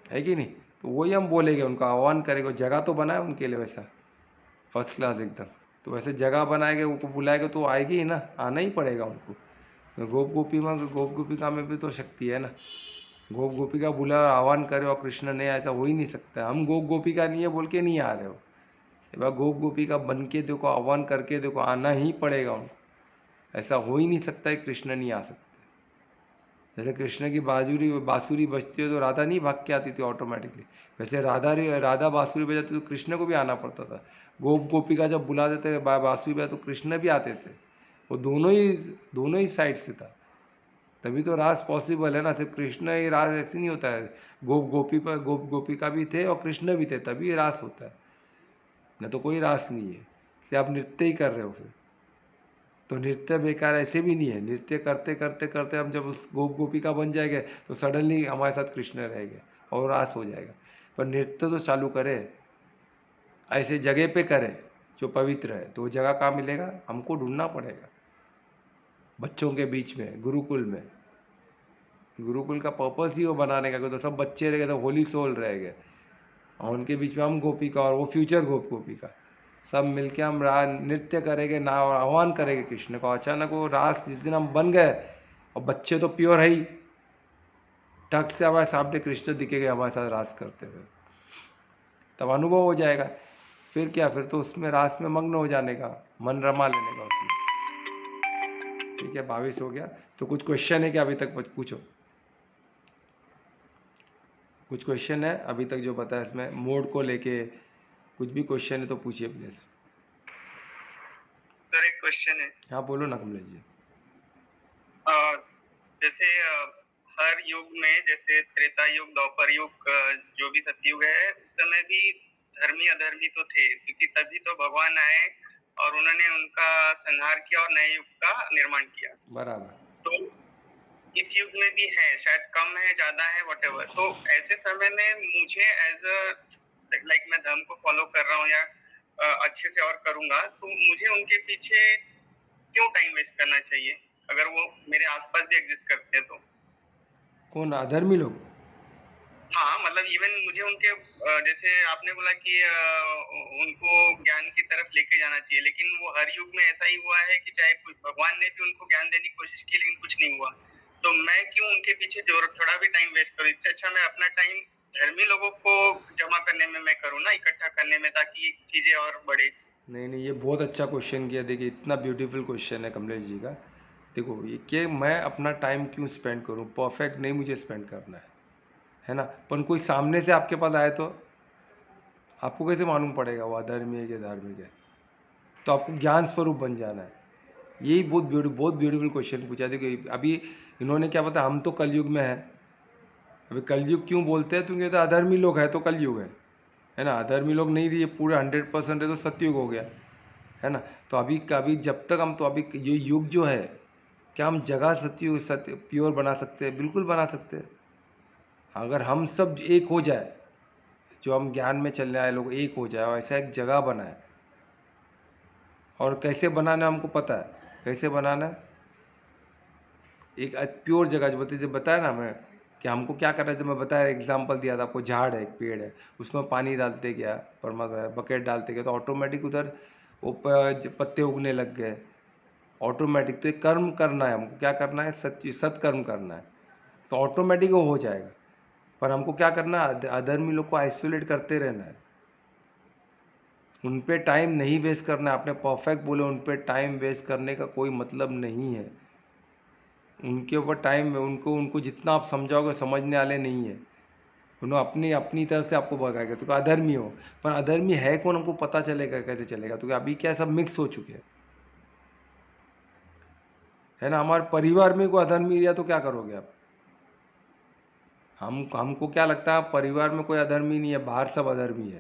है कि नहीं? तो वही हम बोलेंगे, उनका आह्वान करेंगे। जगह तो बनाए उनके लिए वैसा फर्स्ट क्लास एकदम। तो वैसे जगह बनाएंगे, उनको बुलाएंगे तो आएगी ही ना, आना ही पड़ेगा उनको। तो गोप गोपिका में भी तो शक्ति है ना। गोप गोपिका बुला आह्वान करे और कृष्ण ने, ऐसा हो ही नहीं सकता। हम गोप गोपिका नहीं है बोल के नहीं आ रहे हो, एक बार गोप गोपिका बन के देखो, आह्वान करके देखो, आना ही पड़ेगा उनको। ऐसा हो ही नहीं सकता है कृष्ण नहीं आ सकते। जैसे कृष्ण की बांसुरी बजती है तो राधा नहीं भाग के आती थी ऑटोमेटिकली, वैसे राधा बांसुरी बजाती तो कृष्ण को भी आना पड़ता था। गोप गोपिका जब बुला देते बांसुरी बजा तो कृष्ण भी आते थे। वो दोनों ही साइड से था, तभी तो रास पॉसिबल है ना। सिर्फ कृष्ण ही रास ऐसे नहीं होता है। गोप गोपिका भी थे और कृष्ण भी थे, तभी रास होता है, न तो कोई रास नहीं है। इसलिए आप नृत्य ही कर रहे हो फिर तो नृत्य बेकार ऐसे भी नहीं है। नृत्य करते करते करते हम जब उस गोप गोपिका बन जाएंगे तो सडनली हमारे साथ कृष्ण रहेंगे और रास हो जाएगा। पर नृत्य तो चालू करे, ऐसे जगह पे करे जो पवित्र है। तो वो जगह कहाँ मिलेगा? हमको ढूंढना पड़ेगा। बच्चों के बीच में, गुरुकुल में। गुरुकुल का पर्पस ही वो बनाने का, तो सब बच्चे रह गए तो होली सोल रह गए, और उनके बीच में हम गोपिका और वो फ्यूचर गोप गोपिका सब मिलके हम नृत्य करेंगे ना, आह्वान करेंगे कृष्ण को। अचानक वो रास जिस दिन हम बन गए, और बच्चे तो प्योर है ही, ठग से हमारे सामने कृष्ण दिखेंगे हमारे साथ रास करते हुए, तब अनुभव हो जाएगा। फिर क्या, फिर तो उसमें रास में मग्न हो जाने का, मन रमा लेने का उसमें। ठीक है, 22 हो गया। तो कुछ क्वेश्चन है क्या अभी तक? पूछो, कुछ क्वेश्चन है अभी तक जो बताया इसमें मोड को लेके, कुछ भी क्वेश्चन है तो पूछिए प्लीज। सर एक क्वेश्चन है। हाँ बोलो ना कमलेश जी। जैसे हर युग में, जैसे त्रेता युग, द्वापर युग, जो भी सतयुग है, उस समय भी धर्मी अधर्मी तो थे, क्योंकि तभी तो भगवान आए और उन्होंने उनका संहार किया और नए युग का निर्माण किया। बराबर। तो इस युग में भी है, शायद कम है, ज्यादा है, व्हाटएवर। तो ऐसे समय में मुझे एज अ लाइक मैं धर्म को फॉलो कर रहा हूँ या अच्छे से और करूंगा, तो मुझे उनके पीछे क्यों टाइम वेस्ट करना चाहिए, अगर वो मेरे आसपास भी एग्जिस्ट करते हैं तो? कौन, अधर्मी लोग? हाँ, मतलब इवन मुझे उनके जैसे आपने बोला कि उनको ज्ञान की तरफ लेके जाना चाहिए, लेकिन वो हर युग में ऐसा ही हुआ है कि चाहे भगवान ने भी उनको ज्ञान देने की कोशिश की लेकिन कुछ नहीं हुआ। तो मैं क्यों उनके पीछे थोड़ा भी टाइम वेस्ट करूँ? इससे अच्छा मैं अपना टाइम धर्मी लोगों को जमा करने में मैं करूँ ना, इकट्ठा करने में, ताकि चीजें और बढ़े। नहीं नहीं, ये बहुत अच्छा क्वेश्चन किया। देखिए इतना ब्यूटीफुल क्वेश्चन है कमलेश जी का। देखो ये कि मैं अपना टाइम क्यों स्पेंड करूं, परफेक्ट नहीं मुझे स्पेंड करना है ना। पर कोई सामने से आपके पास आए तो आपको कैसे मालूम पड़ेगा वो अधर्मी है कि धार्मिक है? तो आपको ज्ञान स्वरूप बन जाना है। यही बहुत ब्यूटीफुल क्वेश्चन पूछा। देखो अभी इन्होंने क्या पता, हम तो कलयुग में है। अभी कलयुग क्यों बोलते हैं? क्योंकि तो अधर्मी लोग है तो कलयुग है ना। अधर्मी लोग नहीं रही, पूरे 100% है तो सतयुग हो गया, है ना। तो अभी कभी जब तक हम, तो अभी ये युग जो है, क्या हम जगह सत्य सत्य प्योर बना सकते हैं? बिल्कुल बना सकते हैं। अगर हम सब एक हो जाए, जो हम ज्ञान में चलने आए लोग एक हो जाए और ऐसा एक जगह बनाए, और कैसे बनाना हमको पता है, कैसे बनाना है। एक प्योर जगह जो बताया ना मैं, कि हमको क्या करना है। जब मैं बताया, एग्जाम्पल दिया था आपको, झाड़ है, एक पेड़ है, उसमें पानी डालते गया, परमात्मा बकेट डालते गया, तो ऑटोमेटिक उधर वो पत्ते उगने लग गए ऑटोमेटिक। तो एक कर्म करना है हमको, क्या करना है, सत्कर्म करना है, तो ऑटोमेटिक वो हो जाएगा। पर हमको क्या करना है, अधर्मी लोग को आइसोलेट करते रहना है, उन पे टाइम नहीं वेस्ट करना है। आपने परफेक्ट बोले, उन पे टाइम वेस्ट करने का कोई मतलब नहीं है। उनके ऊपर टाइम, उनको उनको जितना आप समझाओगे समझने वाले नहीं है। उन्होंने अपनी अपनी तरफ से आपको भगाएगा, तो अधर्मी हो। पर अधर्मी है कौन, हमको पता चलेगा कैसे चलेगा? तो अभी क्या सब मिक्स हो चुके हैं, है ना। हमारे परिवार में कोई अधर्मी रिया तो क्या करोगे आप? हमको क्या लगता है, परिवार में कोई अधर्मी नहीं है, बाहर सब अधर्मी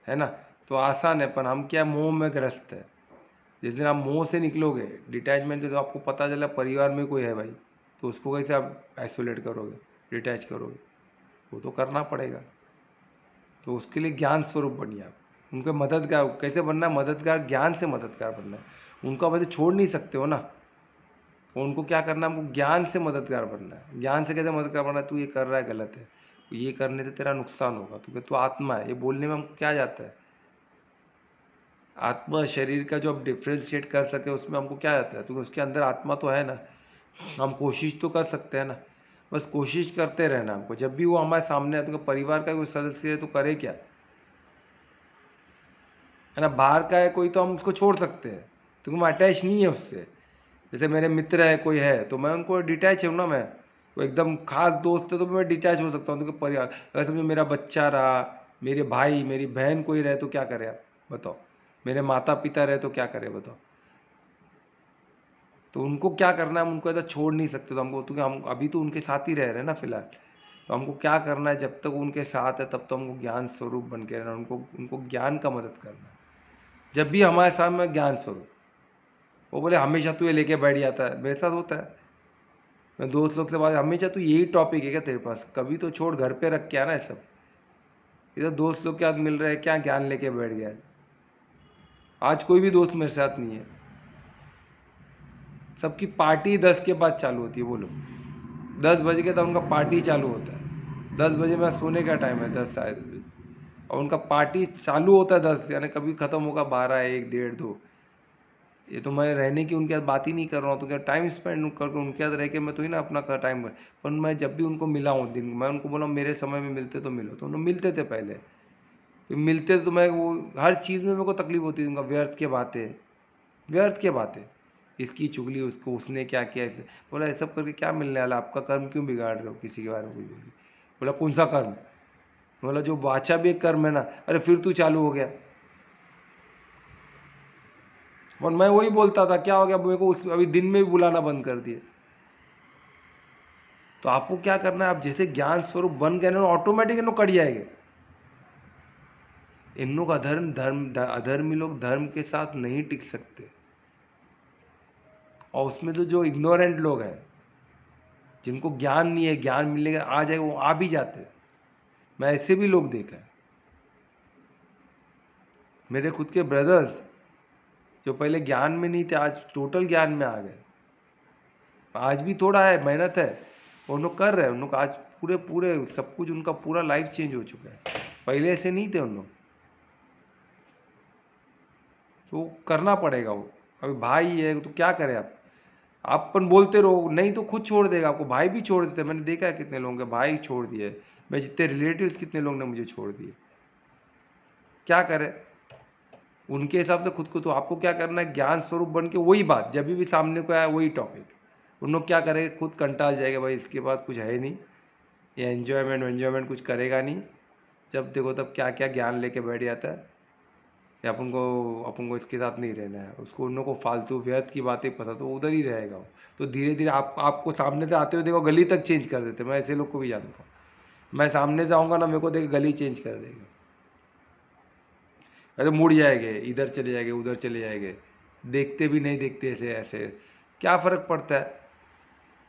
है ना। तो आसान है, पर हम क्या मोह में ग्रस्त है। जिस दिन आप मोह से निकलोगे, डिटैचमेंट से, तो आपको पता चला परिवार में कोई है भाई, तो उसको कैसे आप आइसोलेट करोगे, डिटैच करोगे? वो तो करना पड़ेगा। तो उसके लिए ज्ञान स्वरूप बनिए आप। उनके मददगार कैसे बनना है? मददगार, ज्ञान से मददगार बनना है। उनको वैसे छोड़ नहीं सकते हो ना। तो उनको क्या करना है, हमको ज्ञान से मददगार बनना है। ज्ञान से कैसे मददगार बनना है? तू ये कर रहा है गलत है, तो ये करने से तेरा नुकसान होगा, क्योंकि तू आत्मा है। ये बोलने में हमको क्या जाता है, आत्मा शरीर का जो आप डिफ्रेंशिएट कर सके उसमें हमको क्या जाता है? तो उसके अंदर आत्मा तो है ना। हम कोशिश तो कर सकते हैं ना, बस कोशिश करते रहना हमको। जब भी वो हमारे सामने है, तो परिवार का कोई सदस्य है तो करे क्या, है ना। बाहर का है कोई तो हम उसको छोड़ सकते हैं, क्योंकि मैं अटैच नहीं है उससे। जैसे मेरे मित्र है, कोई है, तो मैं उनको डिटैच हूँ ना। मैं वो एकदम खास दोस्त है तो मैं डिटैच हो सकता हूँ, क्योंकि परिवार, अगर समझो मेरा बच्चा रहा, मेरे भाई मेरी बहन कोई रहे तो क्या करे आप बताओ? मेरे माता पिता रहे तो क्या करे बताओ? तो उनको क्या करना है, हम उनको ऐसा छोड़ नहीं सकते। तो हमको, क्योंकि हम अभी तो उनके साथ ही रह रहे हैं ना फिलहाल। तो हमको क्या करना है, जब तक वो उनके साथ है तब तो हमको ज्ञान स्वरूप बन के रहना, उनको उनको ज्ञान का मदद करना है। जब भी हमारे सामने ज्ञान स्वरूप, वो बोले हमेशा तू ये लेके बैठ जाता है, मेरे साथ होता है। मैं दोस्त लोग से बात, हमेशा तू यही टॉपिक है क्या तेरे पास? कभी तो छोड़, घर पे रख के आना है सब। इधर दोस्त लोग के साथ मिल रहे हैं, क्या ज्ञान लेके बैठ गया है? आज कोई भी दोस्त मेरे साथ नहीं है। सबकी पार्टी 10 के बाद चालू होती है, बोलो 10 बजे के तब उनका पार्टी चालू होता है। 10 बजे मेरा सोने का टाइम है, 10 शायद, और उनका पार्टी चालू होता है 10, यानी कभी ख़त्म होगा 12, 1, 1:30, 2। ये तो मैं रहने की उनके साथ बात ही नहीं कर रहा हूँ, तो क्या टाइम स्पेंड करके उनके साथ रह के मैं तो ही ना अपना टाइम। पर मैं जब भी उनको मिला हूँ दिन, मैं उनको बोला मेरे समय में मिलते तो मिलो, तो उन्होंने मिलते थे पहले। फिर मिलते तो मैं वो हर चीज़ में मेरे को तकलीफ होती थी, उनका व्यर्थ के बातें, व्यर्थ के बातें, इसकी चुगली, उसको उसने क्या किया ऐसे। बोला ये सब करके क्या मिलने वाला, आपका कर्म क्यों बिगाड़ रहे हो किसी के बारे में कुछ बोली। बोला कौन सा कर्म। बोला जो बाचा भी एक कर्म है ना। अरे फिर तू चालू हो गया। और मैं वही बोलता था क्या हो गया मेरे को, अभी दिन में भी बुलाना बंद कर दिए। तो आपको क्या करना है, आप जैसे ज्ञान स्वरूप बन गए ना, ऑटोमेटिक इन्हों कट जाएंगे। इन लोग अधर्मी लोग धर्म के साथ नहीं टिक सकते। और उसमें तो जो इग्नोरेंट लोग हैं, जिनको ज्ञान नहीं है, ज्ञान मिलने का आ जाए, वो आ भी जाते हैं। मैं ऐसे भी लोग देखा है, मेरे खुद के ब्रदर्स जो पहले ज्ञान में नहीं थे, आज टोटल ज्ञान में आ गए। आज भी थोड़ा है, मेहनत है, वो लोग कर रहे हैं। उन लोग आज पूरे पूरे सब कुछ, उनका पूरा लाइफ चेंज हो चुका है। पहले ऐसे नहीं थे उन लोग, तो करना पड़ेगा वो। अभी भाई है तो क्या करें आप अपन बोलते रहो, नहीं तो खुद छोड़ देगा आपको। भाई भी छोड़ देते, मैंने देखा है कितने लोगों के भाई छोड़ दिए। मैं जितने रिलेटिव्स, कितने लोग ने मुझे छोड़ दिए। क्या करें, उनके हिसाब से खुद को। तो आपको क्या करना है, ज्ञान स्वरूप बन के वही बात जब भी सामने को आया वही टॉपिक। उन लोग क्या करेंगे, खुद कंटाल जाएगा, भाई इसके बाद कुछ है नहीं, ये एन्जॉयमेंट कुछ करेगा नहीं। जब देखो तब क्या क्या ज्ञान लेके बैठ जाता है। या अपन को इसके साथ नहीं रहना है, उसको उन लोगों को फालतू व्यर्थ की बातें पसंद, तो उधर ही रहेगा वो। तो धीरे धीरे आपको सामने से आते हुए देखो गली तक चेंज कर देते। मैं ऐसे लोग को भी जानता हूँ, मैं सामने से आऊँगा ना, मेरे को देख गली चेंज कर देगा। अरे मुड़ जाएंगे, इधर चले जाएंगे, उधर चले जाएंगे, देखते भी नहीं देखते, ऐसे ऐसे क्या फ़र्क पड़ता है।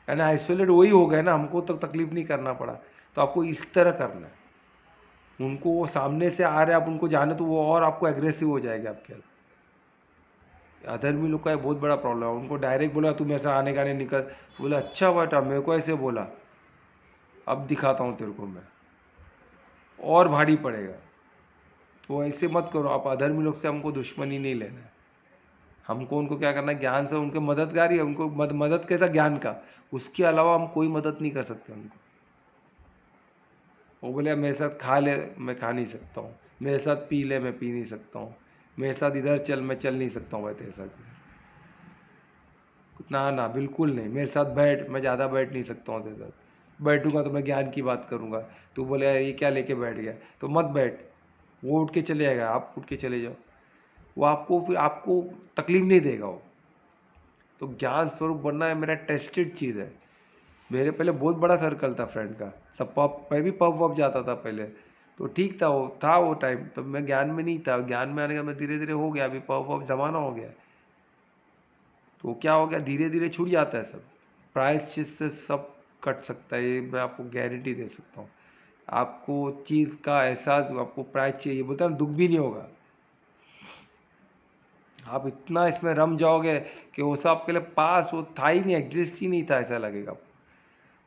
यानी आइसोलेट वही हो गए ना, हमको तो तकलीफ नहीं करना पड़ा। तो आपको इस तरह करना है। उनको वो सामने से आ रहे हैं, आप उनको जाने तो वो और आपको एग्रेसिव हो जाएगा आपके साथ। अधर्मी लोग का एक बहुत बड़ा प्रॉब्लम है, उनको डायरेक्ट बोला तुम ऐसा आने का नहीं, निकल। बोला अच्छा बेटा, मेरे को ऐसे बोला, अब दिखाता हूँ तेरे को मैं, और भारी पड़ेगा। तो ऐसे मत करो आप। अधर्मी लोग से हमको दुश्मनी नहीं लेना है। हमको उनको क्या करना है, ज्ञान से उनके मददगारी है, उनको मदद कैसा ज्ञान का, उसके अलावा हम कोई मदद नहीं कर सकते उनको। वो बोले मेरे साथ खा ले, मैं खा नहीं सकता हूँ। मेरे साथ पी ले, मैं पी नहीं सकता हूँ। मेरे साथ इधर चल, मैं चल नहीं सकता हूँ भाई तेरे साथ इधर। ना ना बिल्कुल नहीं। मेरे साथ बैठ, मैं ज़्यादा बैठ नहीं सकता हूँ तेरे साथ। बैठूंगा तो मैं ज्ञान की बात करूंगा। तू बोले यार ये क्या लेके बैठ गया, तो मत बैठ। वो उठ के चले जाएगा, आप उठ के चले जाओ। वो आपको फिर आपको तकलीफ नहीं देगा वो। तो ज्ञान स्वरूप बनना है, मेरा टेस्टेड चीज़ है। मेरे पहले बहुत बड़ा सर्कल था फ्रेंड का, सब पब, मैं भी पब वब जाता था पहले। तो ठीक था, वो था वो टाइम, तो मैं ज्ञान में नहीं था। ज्ञान में आने का मैं धीरे धीरे हो गया, अभी पब वब जमाना हो गया। तो क्या हो गया, धीरे धीरे छूट जाता है सब। प्रायश्चित से सब कट सकता है, ये मैं आपको गारंटी दे सकता हूँ। आपको चीज़ का एहसास, आपको प्रायश्चित, ये बोलता है ना, दुख भी नहीं होगा। आप इतना इसमें रम जाओगे कि वो सब आपके लिए पास, वो था ही नहीं, एग्जिस्ट ही नहीं था, ऐसा लगेगा आपको।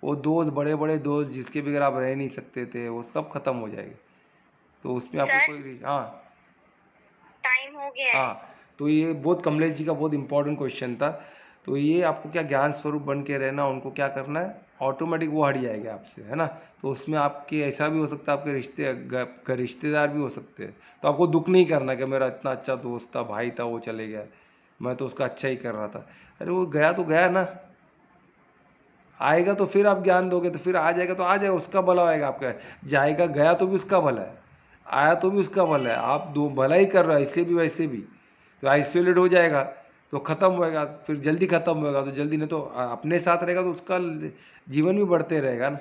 वो दोस्त, बड़े बड़े दोस्त जिसके बगैर आप रह नहीं सकते थे, वो सब खत्म हो जाएंगे। तो उसमें आपको कोई, हाँ टाइम हो गया है। हाँ, तो ये बहुत कमलेश जी का बहुत इंपॉर्टेंट क्वेश्चन था। तो ये आपको क्या ज्ञान स्वरूप बन के रहना, उनको क्या करना है, ऑटोमेटिक वो हट जाएगा आपसे, है ना। तो उसमें आपके ऐसा भी हो सकता है, आपके रिश्तेदार भी हो सकते हैं। तो आपको दुख नहीं करना कि मेरा इतना अच्छा दोस्त था, भाई था, वो चले गया, मैं तो उसका अच्छा ही कर रहा था। अरे वो गया तो गया ना, आएगा तो फिर आप ज्ञान दोगे तो फिर आ जाएगा, तो आ जाएगा, उसका भला होएगा आपका। जाएगा, गया तो भी उसका भला है, आया तो भी उसका भला है। आप दो भला ही कर रहे हो, ऐसे भी वैसे भी। तो आइसोलेट हो जाएगा तो ख़त्म होएगा, फिर जल्दी ख़त्म होएगा तो जल्दी, नहीं तो अपने साथ रहेगा तो उसका जीवन भी बढ़ते रहेगा ना,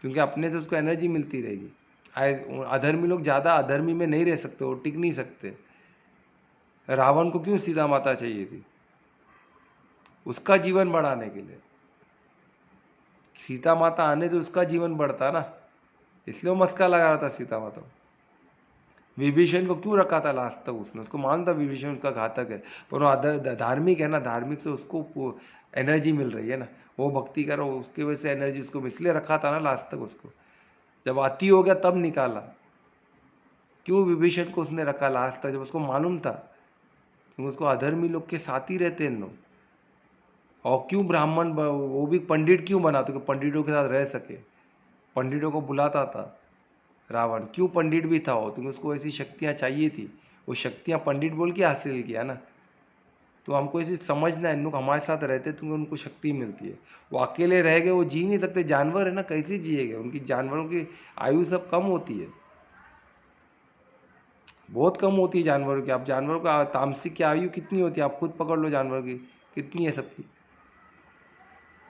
क्योंकि अपने से उसको एनर्जी मिलती रहेगी। अधर्मी लोग ज़्यादा अधर्मी में नहीं रह सकते, वो टिक नहीं सकते। रावण को क्यों सीता माता चाहिए थी, उसका जीवन बढ़ाने के लिए। सीता माता आने से उसका जीवन बढ़ता ना, इसलिए वो मस्का लगा रहा था सीता माता को। विभीषण को क्यों रखा था लास्ट तक, उसने, उसको मानता विभीषण का घातक है, पर वो धार्मिक है ना, धार्मिक से उसको एनर्जी मिल रही है ना, वो भक्ति करो, उसकी वजह से एनर्जी उसको, इसलिए रखा था ना लास्ट तक उसको। जब अति हो गया तब निकाला। क्यों विभीषण को उसने रखा लास्ट तक, जब उसको मालूम था क्योंकि उसको अधर्मी लोग के साथ ही रहते हैं लोग। और क्यों ब्राह्मण वो भी पंडित क्यों बना, तो कि पंडितों के साथ रह सके, पंडितों को बुलाता था रावण। क्यों पंडित भी था वो, क्योंकि उसको ऐसी शक्तियाँ चाहिए थी, वो शक्तियाँ पंडित बोल के हासिल किया ना। तो हमको ऐसी समझना है, इन लोग हमारे साथ रहते तो उनको शक्ति मिलती है। वो अकेले रह गए, वो जी नहीं सकते, जानवर है ना, कैसे जिएंगे, उनकी जानवरों की आयु सब कम होती है, बहुत कम होती है जानवरों की। आप जानवरों का तामसिक की आयु कितनी होती है, आप खुद पकड़ लो जानवर की कितनी है सबकी।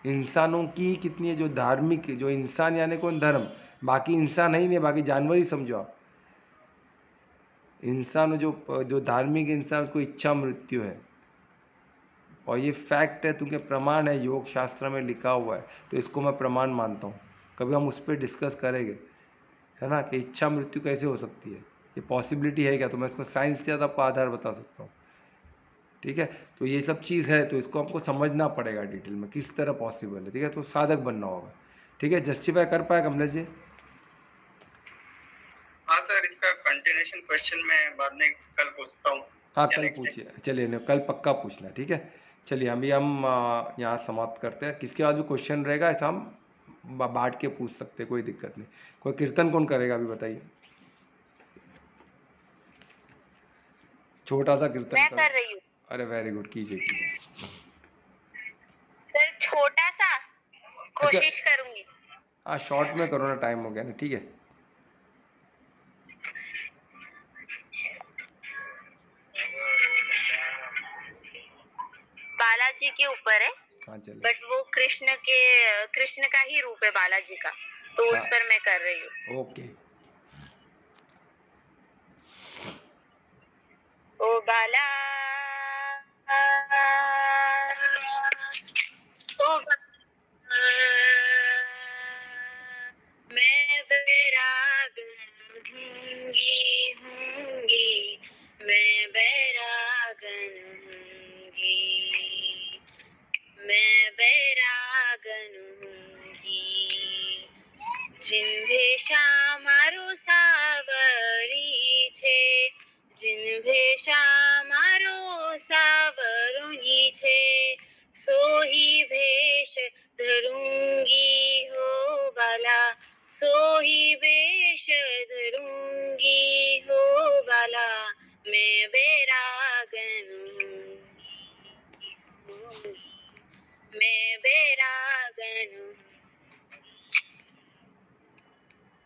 इंसानों की कितनी है, जो धार्मिक, जो इंसान यानी कौन, धर्म, बाकी इंसान है ही नहीं, बाकी जानवर ही समझो आप। इंसान जो जो धार्मिक इंसान, उसको इच्छा मृत्यु है, और ये फैक्ट है, क्योंकि प्रमाण है, योग शास्त्र में लिखा हुआ है, तो इसको मैं प्रमाण मानता हूँ। कभी हम उस पर डिस्कस करेंगे, है ना, कि इच्छा मृत्यु कैसे हो सकती है, ये पॉसिबिलिटी है क्या, तो मैं इसको साइंस के साथ आपको आधार बता सकता हूँ। ठीक है, तो ये सब चीज़ है, तो इसको हमको समझना पड़ेगा डिटेल में किस तरह पॉसिबल है। ठीक है, तो साधक बनना होगा। ठीक है, जस्टिफाई कर पाए कमलेश जी? हाँ सर, इसका कंटिन्यूएशन क्वेश्चन मैं बाद में कल पूछता हूँ। हाँ, कल पूछिए, चलिए नहीं, कल पक्का पूछना। ठीक है, चलिए अभी हम यहाँ समाप्त करते हैं। किसके बाद भी क्वेश्चन रहेगा ऐसा हम बांट के पूछ सकते हैं, कोई दिक्कत नहीं। कोई कीर्तन कौन करेगा अभी बताइए, छोटा सा कीर्तन मैं कर रही हूँ अरे वेरी गुड, कीजिए कीजिए। सर, छोटा सा कोशिश करूंगी। हाँ, शॉर्ट में करो ना, टाइम हो गया ना। ठीक है, बालाजी के ऊपर है, हाँ चलिए। बट वो कृष्ण का ही रूप है बालाजी का, तो उस हाँ, पर मैं कर रही हूँ। ओके। ओ बाला, ओ मैं बैरागन हूँगी, मैं बैरागन हूँगी, मैं बैरागन हूँगी। जिन्भे श्यामारो सावरी छे, जिन्भे श्यामारो सावरुनी छे, सोही भेष धरूंगी हो बाला, सोही वेश धरूंगी हो बाला, मैं बैरागन हूँगी, मैं बैरागन हूँ।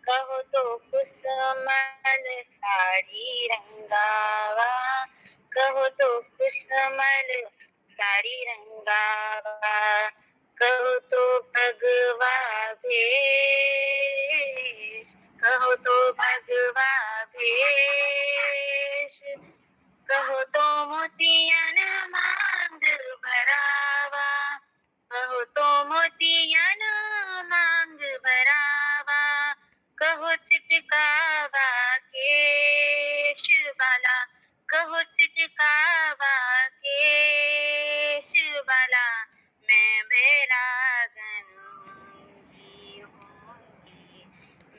कहो तो कुसुमल साड़ी रंगावा, कहो तो कुसुमल साड़ी रंगावा, कहो तो भगवा भेष, कहो तो भगवा भेष, कहो तो मोतियन मांग भरावा, कहो तो मोतियन मांग भरावा, कहो चिटकावा केश बाला, कहो चिटकावा केश बाला, मैं बैरागन हूँगी,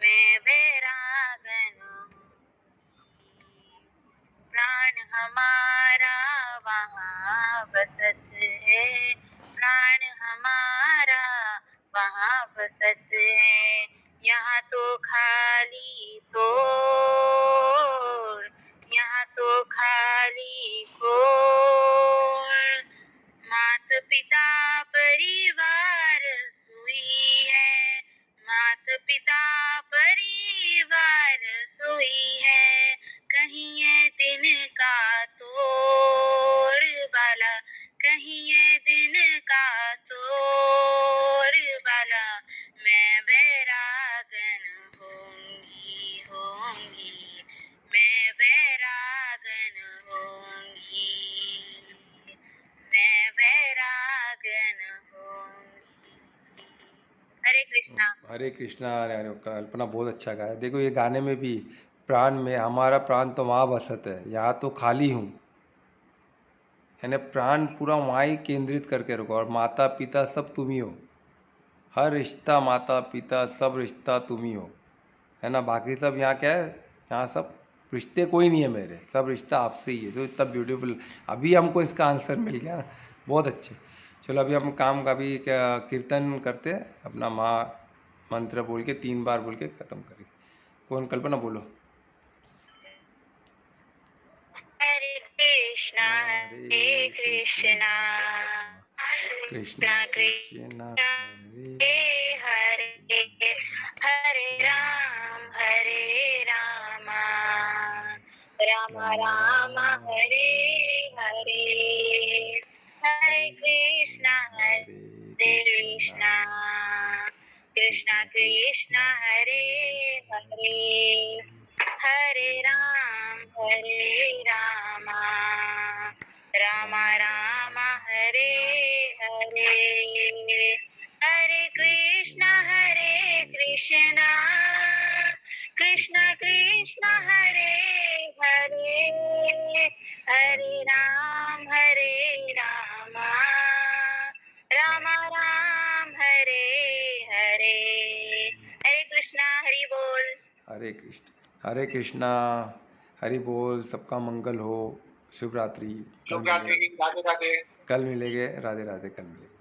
मैं बैरागन हूँगी। प्राण हमारा वहाँ बसत है, प्राण हमारा वहाँ बसत है, यहाँ तो खाली तोड़, यहाँ तो खाली खोड़, मात पिता परिवार सुई है, मात पिता परिवार सोई है, कहीं ये दिन का तोड़ बाला, कहीं ये दिन का तोड़ बाला, मैं बैरागन होंगी, होंगी, मैं बैरागन होंगी, मैं बैरागन होंगी। हरे कृष्णा। हरे कृष्णा, हरे हरे। कल्पना बहुत अच्छा गाया। देखो ये गाने में भी प्राण में, हमारा प्राण तो वहाँ बसत है, यहाँ तो खाली हूँ, यानी प्राण पूरा वहाँ ही केंद्रित करके रखो, और माता पिता सब तुम ही हो, हर रिश्ता माता पिता सब रिश्ता तुम ही हो, है ना। बाकी सब यहाँ क्या है, यहाँ सब रिश्ते कोई नहीं है मेरे, सब रिश्ता आपसे ही है, जो इतना ब्यूटीफुल। अभी हमको इसका आंसर मिल गया ना, बहुत अच्छे। चलो अभी हम काम का भी क्या कीर्तन करते हैं, अपना माँ मंत्र बोल के 3 बार बोल के ख़त्म करें। कौन? कल्पना बोलो। हरे कृष्णा हरे कृष्णा कृष्णा कृष्णा हरे हरे हरे राम राम राम हरे हरे हरे कृष्णा कृष्णा कृष्णा कृष्णा हरे हरे हरे राम राम राम हरे हरे हरे कृष्णा कृष्णा कृष्णा हरे हरे हरे राम राम राम हरे हरे हरे कृष्णा हरि बोल। हरे कृष्ण, हरे कृष्णा, हरि बोल। सबका मंगल हो। शुभ रात्रि। शुभ रात्रि, राधे राधे। कल मिलेंगे। राधे राधे। कल मिलेंगे।